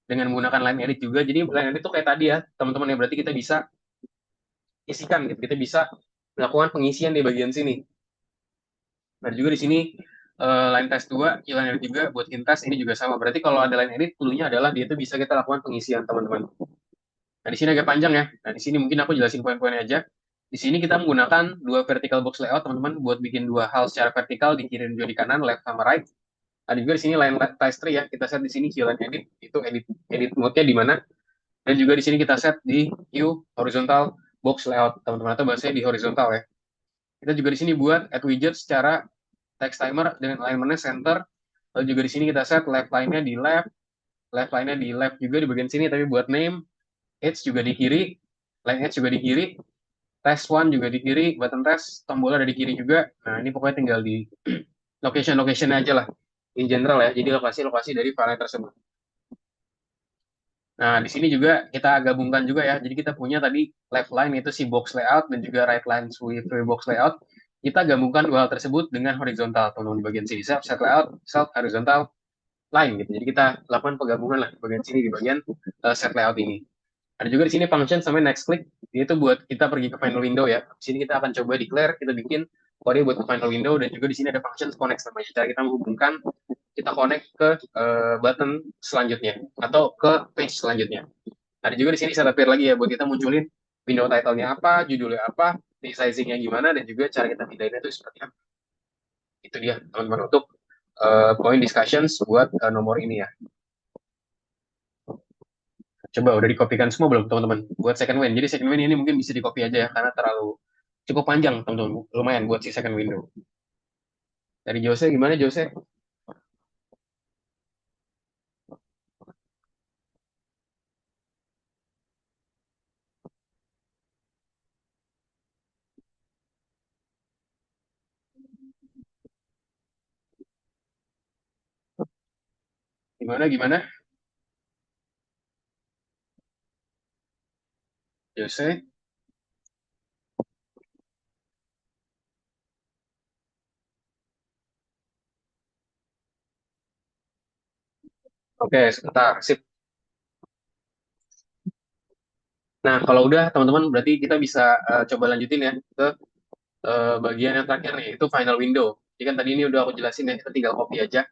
dengan menggunakan line edit juga. Jadi line edit itu kayak tadi ya, teman-teman ya. Berarti kita bisa isikan gitu. Kita bisa melakukan pengisian di bagian sini. Nah, juga di sini line test 2, line edit juga buat intas ini juga sama. Berarti kalau ada line edit, dulunya adalah dia itu bisa kita lakukan pengisian, teman-teman. Nah, di sini agak panjang ya. Nah, di sini mungkin aku jelasin poin-poinnya aja. Di sini kita menggunakan dua vertical box layout, teman-teman, buat bikin dua hal secara vertikal di kiri dan juga di kanan, left sama right. Ada juga di sini line test 3 ya. Kita set di sini line edit, itu edit mode-nya di mana. Dan juga di sini kita set di Q horizontal box layout, teman-teman, atau bahasanya di horizontal ya. Kita juga di sini buat add widget secara text timer dengan alignment center. Lalu juga di sini kita set left line-nya di left line-nya di left juga di bagian sini, tapi buat name, edge juga di kiri, line edge juga di kiri, test one juga di kiri, button test, tombol ada di kiri juga. Nah, ini pokoknya tinggal di location aja lah, in general ya, jadi lokasi-lokasi dari file tersebut. Nah, di sini juga kita gabungkan juga ya, jadi kita punya tadi left line itu si box layout dan juga right line with box layout. Kita gabungkan dua hal tersebut dengan horizontal, teman-teman, di bagian sini, set layout, set horizontal line gitu. Jadi kita lakukan penggabungan lah di bagian sini, di bagian set layout ini. Ada juga di sini function sampai next click, itu buat kita pergi ke final window ya. Di sini kita akan coba declare, kita bikin kode buat ke final window, dan juga di sini ada function connect namanya. Cara kita menghubungkan, kita connect ke button selanjutnya atau ke page selanjutnya. Ada juga di sini saya tapir lagi ya buat kita munculin window title-nya apa, judulnya apa, resizing-nya gimana, dan juga cara kita pindahinnya itu seperti apa. Itu dia teman-teman untuk point discussions buat nomor ini ya. Coba udah dikopikan semua belum teman-teman? Buat second win. Jadi second win ini mungkin bisa di copy aja ya karena terlalu cukup panjang teman-teman. Lumayan buat si second window. Dari Jose gimana Jose? Gimana, gimana? Jose? Oke, sebentar. Sip. Nah, kalau udah, teman-teman, berarti kita bisa coba lanjutin ya ke bagian yang terakhir nih, itu final window. Jadi kan tadi ini udah aku jelasin ya, kita tinggal copy aja.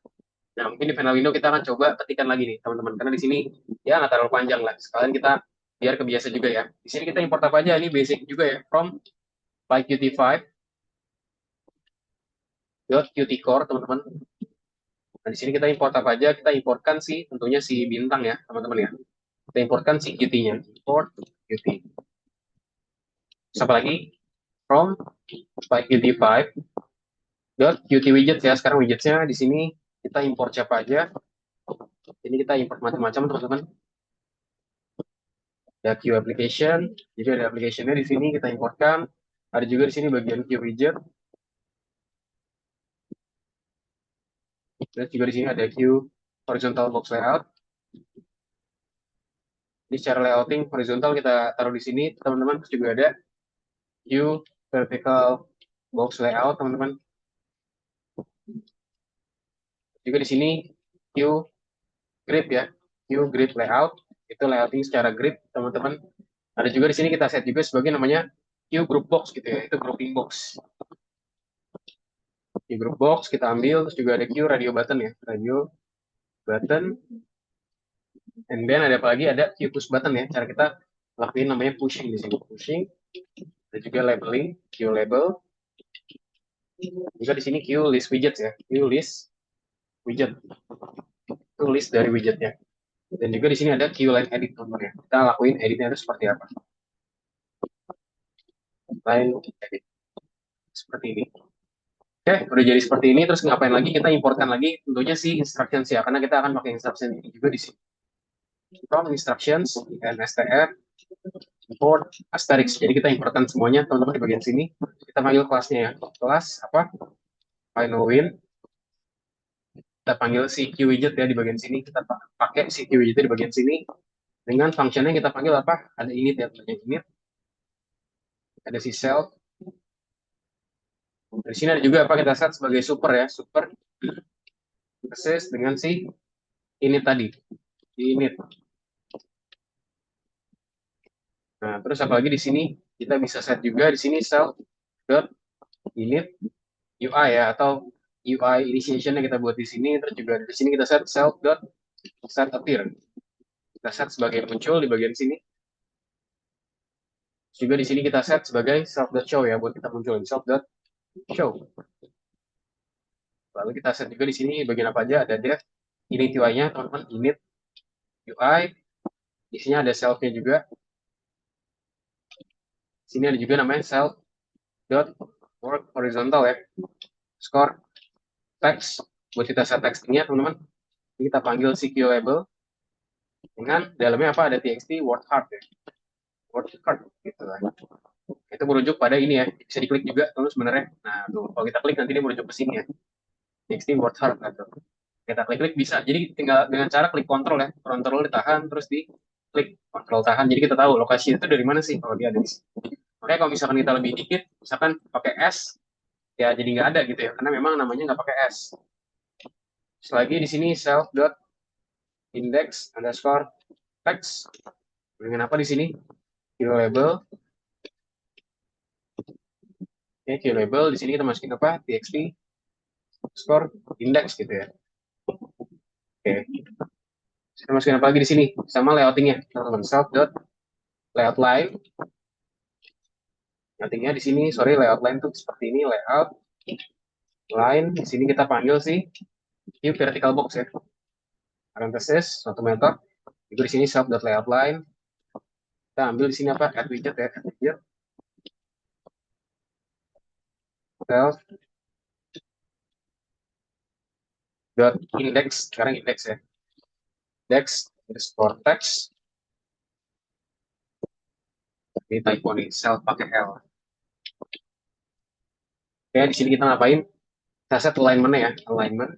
Nah, mungkin di final window kita akan coba ketikkan lagi nih, teman-teman. Karena di sini ya nggak terlalu panjang lah. Sekalian kita biar kebiasa juga ya. Di sini kita import apa aja? Ini basic juga ya. From pyqt5.qtcore, teman-teman. Nah, di sini kita import apa aja? Kita importkan sih, tentunya si bintang ya, teman-teman ya. Kita importkan si Qt-nya. Import Qt. Terus apa lagi? From pyqt5.qt widget ya. Sekarang widgetnya di sini kita import siapa aja? Ini kita import macam-macam, teman-teman. Ada Q application, jadi ada application-nya di sini kita importkan. Ada juga di sini bagian Q widget. Terus juga di sini ada Q horizontal box layout. Ini secara layouting horizontal kita taruh di sini, teman-teman. Terus juga ada Q vertical box layout, teman-teman. Juga di sini Q grid ya, Q grid layout. Itu layouting secara grid, teman-teman. Ada juga di sini kita set juga sebagai namanya Q group box gitu ya, itu grouping box. Q group box kita ambil, terus juga ada Q radio button ya, radio button. And then ada apa lagi? Ada Q push button ya. Cara kita lakuin namanya pushing di sini. Pushing. Ada juga labeling, Q label. Juga di sini Q list widget ya. Q list widget. Itu list dari widgetnya. Dan juga di sini ada Q line edit teman ya. Kita lakuin editnya itu seperti apa. Line edit. Seperti ini. Oke, udah jadi seperti ini. Terus ngapain lagi? Kita importkan lagi tentunya si instructions ya. Karena kita akan pakai instruction ini juga di sini. From instructions, and str, import asterisk. Jadi kita importkan semuanya teman-teman di bagian sini. Kita panggil kelasnya ya. Kelas apa? Final win. Kita panggil si Q widget ya di bagian sini. Kita pakai si Q widget di bagian sini. Dengan functionnya kita panggil apa? Ada init ya. Ada init. Ada si self. Di sini ada juga apa kita set sebagai super ya. Super versus dengan si init tadi. Init. Nah, terus apalagi di sini kita bisa set juga di sini self dot init UI ya, atau UI initiation yang kita buat di sini. Terus juga di sini kita set self dot set appear. Kita set sebagai muncul di bagian sini. Terus juga di sini kita set sebagai self dot show ya, buat kita muncul di self dot show. Lalu kita set juga di sini bagian apa aja, ada dev init UI-nya teman-teman, init UI. Di sini ada self-nya juga. Di sini ada juga namanya self dot work horizontal ya, score text. Buat kita set textnya teman-teman, kita panggil CQ label dengan dalamnya apa, ada txt word hard ya, word hard gitu kan. Itu merujuk pada ini ya, bisa diklik juga terus sebenarnya. Nah tuh kalau kita klik nanti dia merujuk ke sini ya, txt word hard atau kita klik-klik bisa. Jadi tinggal dengan cara klik kontrol ya, kontrol ditahan terus di klik kontrol tahan, jadi kita tahu lokasi itu dari mana sih kalau dia ada di sini. Makanya kalau misalkan kita lebih dikit, misalkan pakai S ya jadi nggak ada gitu ya, karena memang namanya nggak pakai S. Selagi di sini self dot index underscore text dengan apa di sini, key label. Oke, key label di sini kita masukin apa, txt score index gitu ya. Oke, kita masukin apa lagi di sini sama layoutingnya teman-teman, self dot layout line. Layoutingnya di sini, sorry, layout line tuh seperti ini, layout line. Di sini kita panggil sih view vertical box ya, parenthesis suatu metode. Itu di sini self dot layout line. Kita ambil di sini apa, add widget ya, add widget self dot index, sekarang index ya, index underscore text. Ini typo nih, self pakai L. Oke, di sini kita ngapain? Kita set alignment ya, alignment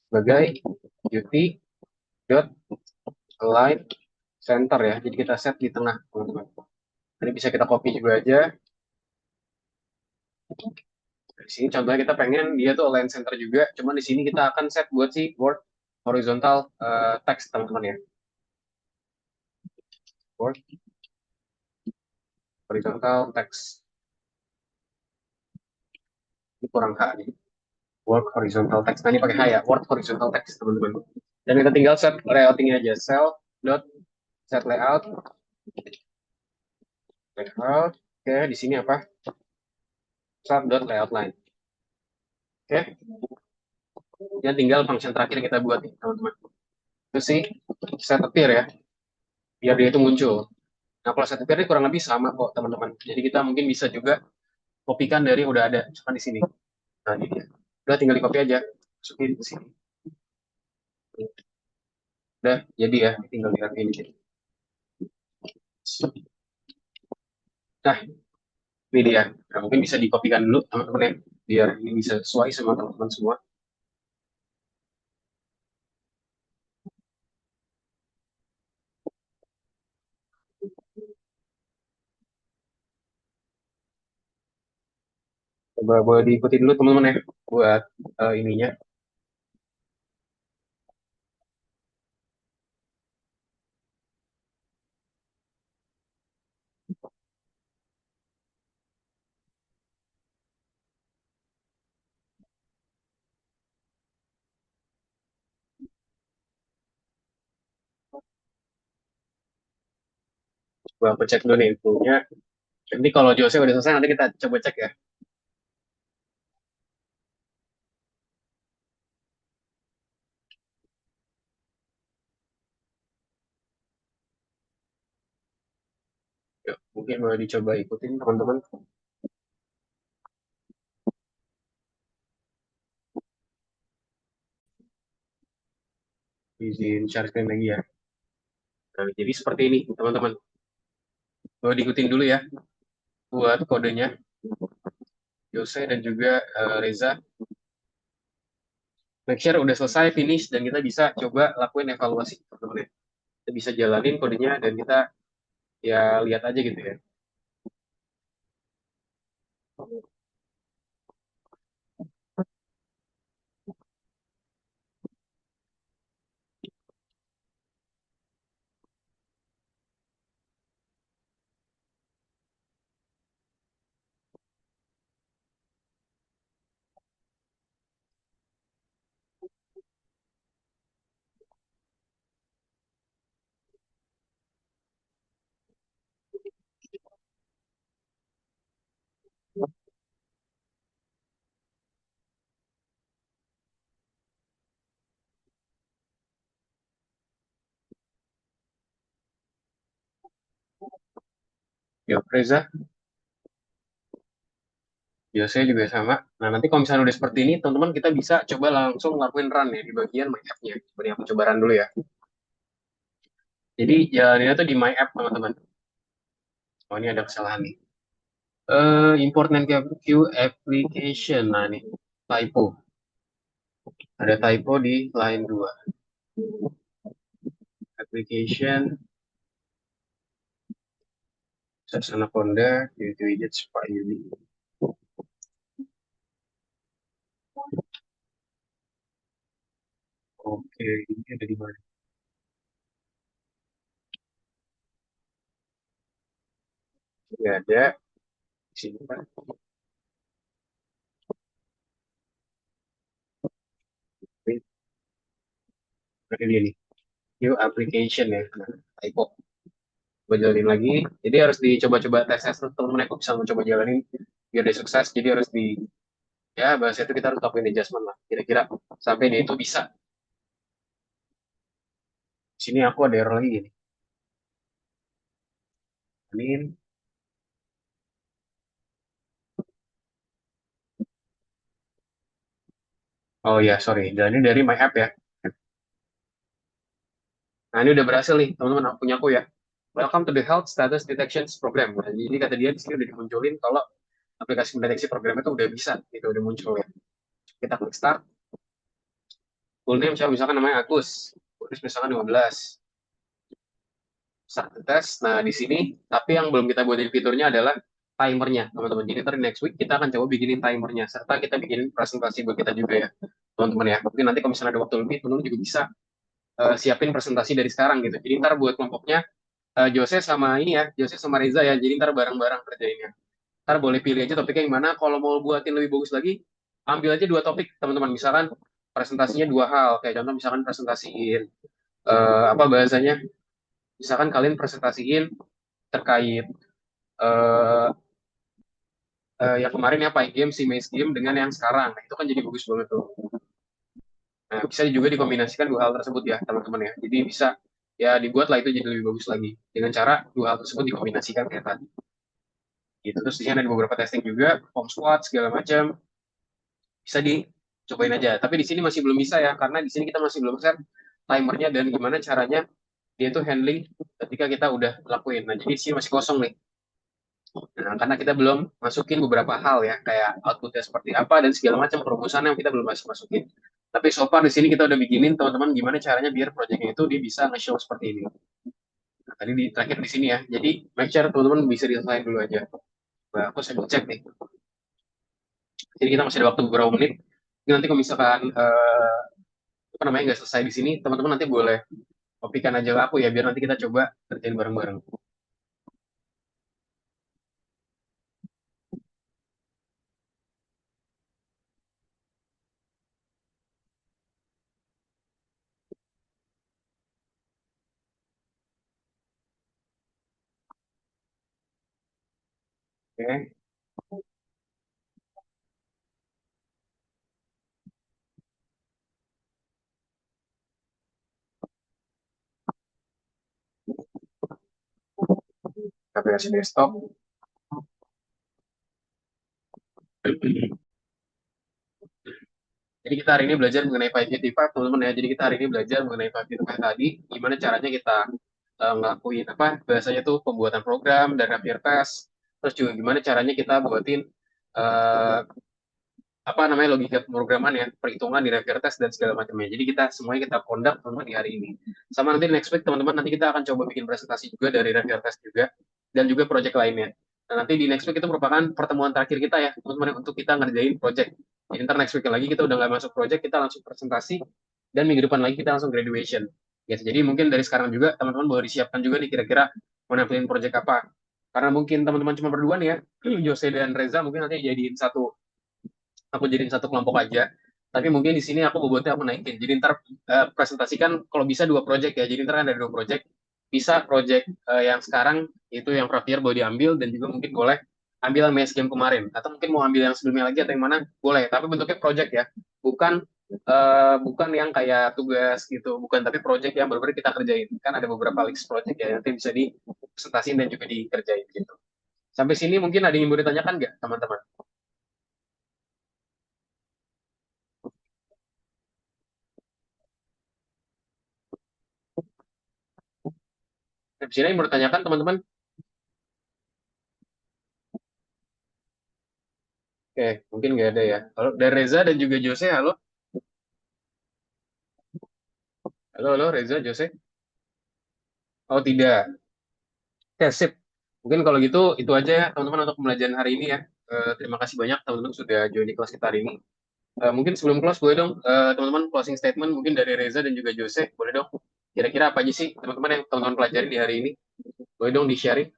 sebagai duty dot align center ya. Jadi kita set di tengah, teman-teman. Ini bisa kita copy juga aja. Di sini contohnya kita pengen dia tuh align center juga, cuman di sini kita akan set buat si word horizontal text, teman-teman ya. Word horizontal text. Ini kurang H nih. Word horizontal text. Nah, ini pakai H ya, word horizontal text, teman-teman. Dan kita tinggal set layoutingnya aja, cell dot set layout. Layout. Oke, di sini apa? Start dot layout line. Oke, dan tinggal function terakhir yang kita buat nih, teman-teman. Itu sih set appear ya, biar dia itu muncul. Nah, kalau set appear ini kurang lebih sama kok, teman-teman. Jadi kita mungkin bisa juga kopikan dari yang udah ada, misalkan di sini. Nah, ini dia. Udah tinggal di copy aja, masukin ke sini. Udah, jadi ya, tinggal dirapiin di. Nah, ini dia. Nah, mungkin bisa dikopikan dulu, teman-teman ya, biar ini bisa sesuai sama teman-teman semua. Coba boleh diikuti dulu, teman-teman ya, buat ininya. Coba aku cek dulu nih infonya. Nanti kalau Jose udah selesai, nanti kita coba cek ya. Yuk, mungkin boleh dicoba ikutin, teman-teman. Izin share screen lagi ya. Nah, jadi seperti ini, teman-teman. Boleh diikutin dulu ya, buat kodenya. Yose dan juga Reza. Make sure udah selesai, finish, dan kita bisa coba lakuin evaluasi, teman-teman ya. Kita bisa jalanin kodenya, dan kita ya lihat aja gitu ya. Yuk, Reza, Yose juga sama. Nah, nanti kalau misalnya udah seperti ini, teman-teman kita bisa coba langsung ngelakuin run ya di bagian My App-nya. Coba nih aku coba run dulu ya. Jadi jalaninnya tuh di My App, teman-teman. Oh, ini ada kesalahan nih. Import and queue application. Nah, nih, typo. Ada typo di line 2. Application, search Anaconda, Unity Widgets, Pak Yudi. Oke, ini ada di mana? Ini ada di sini, Pak. Ini dia nih. New application ya. Nah, typo. Coba jalanin lagi. Jadi harus dicoba-coba tes-tes terus, teman-teman. Aku bisa mencoba jalanin biar dia sukses. Jadi harus ya bahasa itu kita harus lakuin adjustment lah. Kira-kira sampai dia itu bisa. Di sini aku ada error lagi gini. Ini, oh ya, sorry. Jalanin dari my app ya. Nah, ini udah berhasil nih, teman-teman. Aku punya aku ya. Welcome to the Health Status Detections Program. Nah, jadi kata dia di sini udah dimunculin kalau aplikasi mendeteksi program itu udah bisa gitu, udah muncul ya. Kita klik start, full name siapa misalkan namanya Agus, Agus misalkan 15, start the test. Nah di sini, tapi yang belum kita buatin fiturnya adalah timernya teman-teman. Jadi ntar next week kita akan coba bikinin timernya, serta kita bikin presentasi buat kita juga ya teman-teman ya. Mungkin nanti kalau misalnya ada waktu lebih, teman-teman juga bisa siapin presentasi dari sekarang gitu. Jadi ntar buat kelompoknya Jose sama ini ya, Jose sama Reza ya. Jadi ntar bareng-barang kerjainnya. Ntar boleh pilih aja topiknya yang mana. Kalau mau buatin lebih bagus lagi, ambil aja dua topik teman-teman. Misalkan presentasinya dua hal, kayak contoh misalkan presentasiin apa bahasanya. Misalkan kalian presentasiin terkait eh yang kemarin ya Fight Game, si Maze Game dengan yang sekarang. Nah, itu kan jadi bagus banget tuh. Nah, bisa juga dikombinasikan dua hal tersebut ya, teman-teman ya. Jadi bisa ya dibuat lah itu jadi lebih bagus lagi dengan cara dua hal tersebut dikombinasikan kayak tadi. Gitu. Terus di sini ada beberapa testing juga, form squad segala macam. Bisa dicobain aja. Tapi di sini masih belum bisa ya, karena di sini kita masih belum set timernya dan gimana caranya dia tuh handling ketika kita udah lakuin. Nah, jadi di sini masih kosong nih. Nah, karena kita belum masukin beberapa hal ya, kayak outputnya seperti apa dan segala macam perumusan yang kita belum masih masukin. Tapi so far di sini kita udah bikinin teman-teman gimana caranya biar proyeknya itu dia bisa nge-show seperti ini. Nah, tadi di terakhir di sini ya. Jadi make sure teman-teman bisa diselesain dulu aja. Nah, aku sambil cek nih. Jadi kita masih ada waktu beberapa menit. Ini nanti kalau misalkan apa namanya nggak selesai di sini, teman-teman nanti boleh kopikan aja ke aku ya, biar nanti kita coba kerjain bareng-bareng. Oke, aplikasi desktop. Jadi kita hari ini belajar mengenai 555 teman-teman ya. Jadi kita hari ini belajar mengenai 555 tadi, gimana caranya kita ngelakuin apa bahasanya tuh pembuatan program dan Rapier Test. Terus juga gimana caranya kita buatin eh, apa namanya logika pemrograman ya, perhitungan di Rapier Test dan segala macamnya. Jadi kita semuanya kita conduct teman-teman di hari ini. Sama nanti next week teman-teman nanti kita akan coba bikin presentasi juga dari Rapier Test juga dan juga project lainnya. Nah, nanti di next week itu merupakan pertemuan terakhir kita ya, teman-teman untuk kita ngerjain project. Jadi ntar next week lagi kita udah nggak masuk project, kita langsung presentasi dan minggu depan lagi kita langsung graduation. Gitu. Jadi mungkin dari sekarang juga teman-teman boleh disiapkan juga nih kira-kira mau nampilin project apa. Karena mungkin teman-teman cuma berdua nih ya, Jose dan Reza mungkin nanti jadiin satu aku jadiin satu kelompok aja. Tapi mungkin di sini aku bobotnya aku naikin. Jadi ntar presentasikan kalau bisa dua project ya. Jadi ntar kan ada dua project. Bisa project yang sekarang itu yang Frontier boleh diambil dan juga mungkin boleh ambil yang main game kemarin atau mungkin mau ambil yang sebelumnya lagi atau yang mana boleh. Tapi bentuknya project ya, bukan bukan yang kayak tugas gitu, bukan tapi project yang benar-benar kita kerjain. Kan ada beberapa list project ya nanti bisa dipresentasiin dan juga dikerjain gitu. Sampai sini mungkin ada yang mau ditanyakan nggak teman-teman? Sampai sini yang mau ditanyakan teman-teman? Oke, mungkin nggak ada ya. Halo, dari Reza dan juga Jose, halo. Halo, halo, Reza, Jose. Oh, tidak. Oke, sip. Mungkin kalau gitu, itu aja ya, teman-teman, untuk pembelajaran hari ini ya. Terima kasih banyak, teman-teman, sudah join di kelas kita hari ini. Mungkin sebelum close, boleh dong, teman-teman, closing statement mungkin dari Reza dan juga Jose. Boleh dong. Kira-kira apa aja sih, teman-teman, yang teman-teman pelajari di hari ini? Boleh dong di-sharing.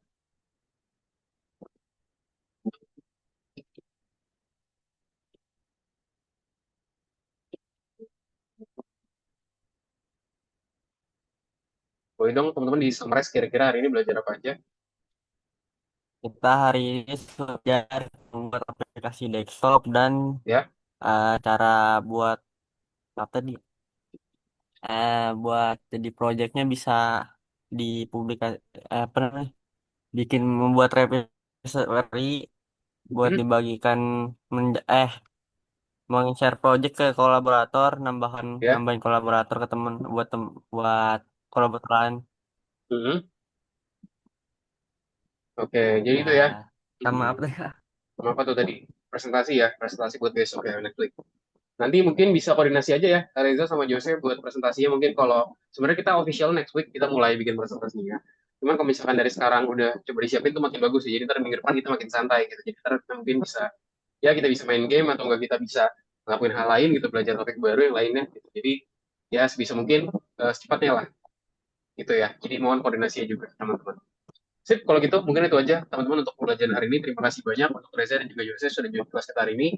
Boleh dong, teman-teman, di-summarize kira-kira hari ini belajar apa aja. Kita hari ini belajar membuat aplikasi desktop dan Ya, cara buat apa tadi? Buat jadi projectnya bisa dipublikasi apa namanya? Bikin membuat repository buat hmm, dibagikan share project ke kolaborator, ya. nambahin kolaborator ke temen buat kolaborator lain. Hmm. Oke, jadi Ya, itu ya. sama Hmm. apa tadi, Kak? sama apa tuh tadi? Presentasi ya, presentasi buat besok ya Netflix. Nanti mungkin bisa koordinasi aja ya, Reza sama Jose buat presentasinya. Mungkin kalau sebenarnya kita official next week kita mulai bikin presentasinya. Cuman kalau misalkan dari sekarang udah coba disiapin tuh makin bagus ya. Jadi ntar minggu depan kita makin santai gitu. Jadi ntar kita mungkin bisa, ya kita bisa main game atau enggak kita bisa ngelakuin hal lain gitu, belajar topik baru yang lainnya gitu. Jadi ya sebisa mungkin secepatnya lah gitu ya. Jadi mohon koordinasinya juga teman-teman. Sip, kalau gitu mungkin itu aja teman-teman untuk pembelajaran hari ini. Terima kasih banyak untuk Reza dan juga Jose sudah join kelas kita hari ini.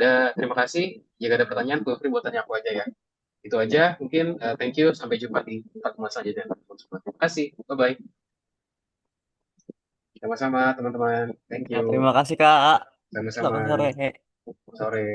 Dan terima kasih. Jika ada pertanyaan, feel free buat tanya aku aja ya. Itu aja. Mungkin thank you. Sampai jumpa di pertemuan selanjutnya. Terima kasih. Bye-bye. Sama-sama teman-teman. Thank Ya, you. terima kasih Kak. Sama-sama. Selamat sore. Sore.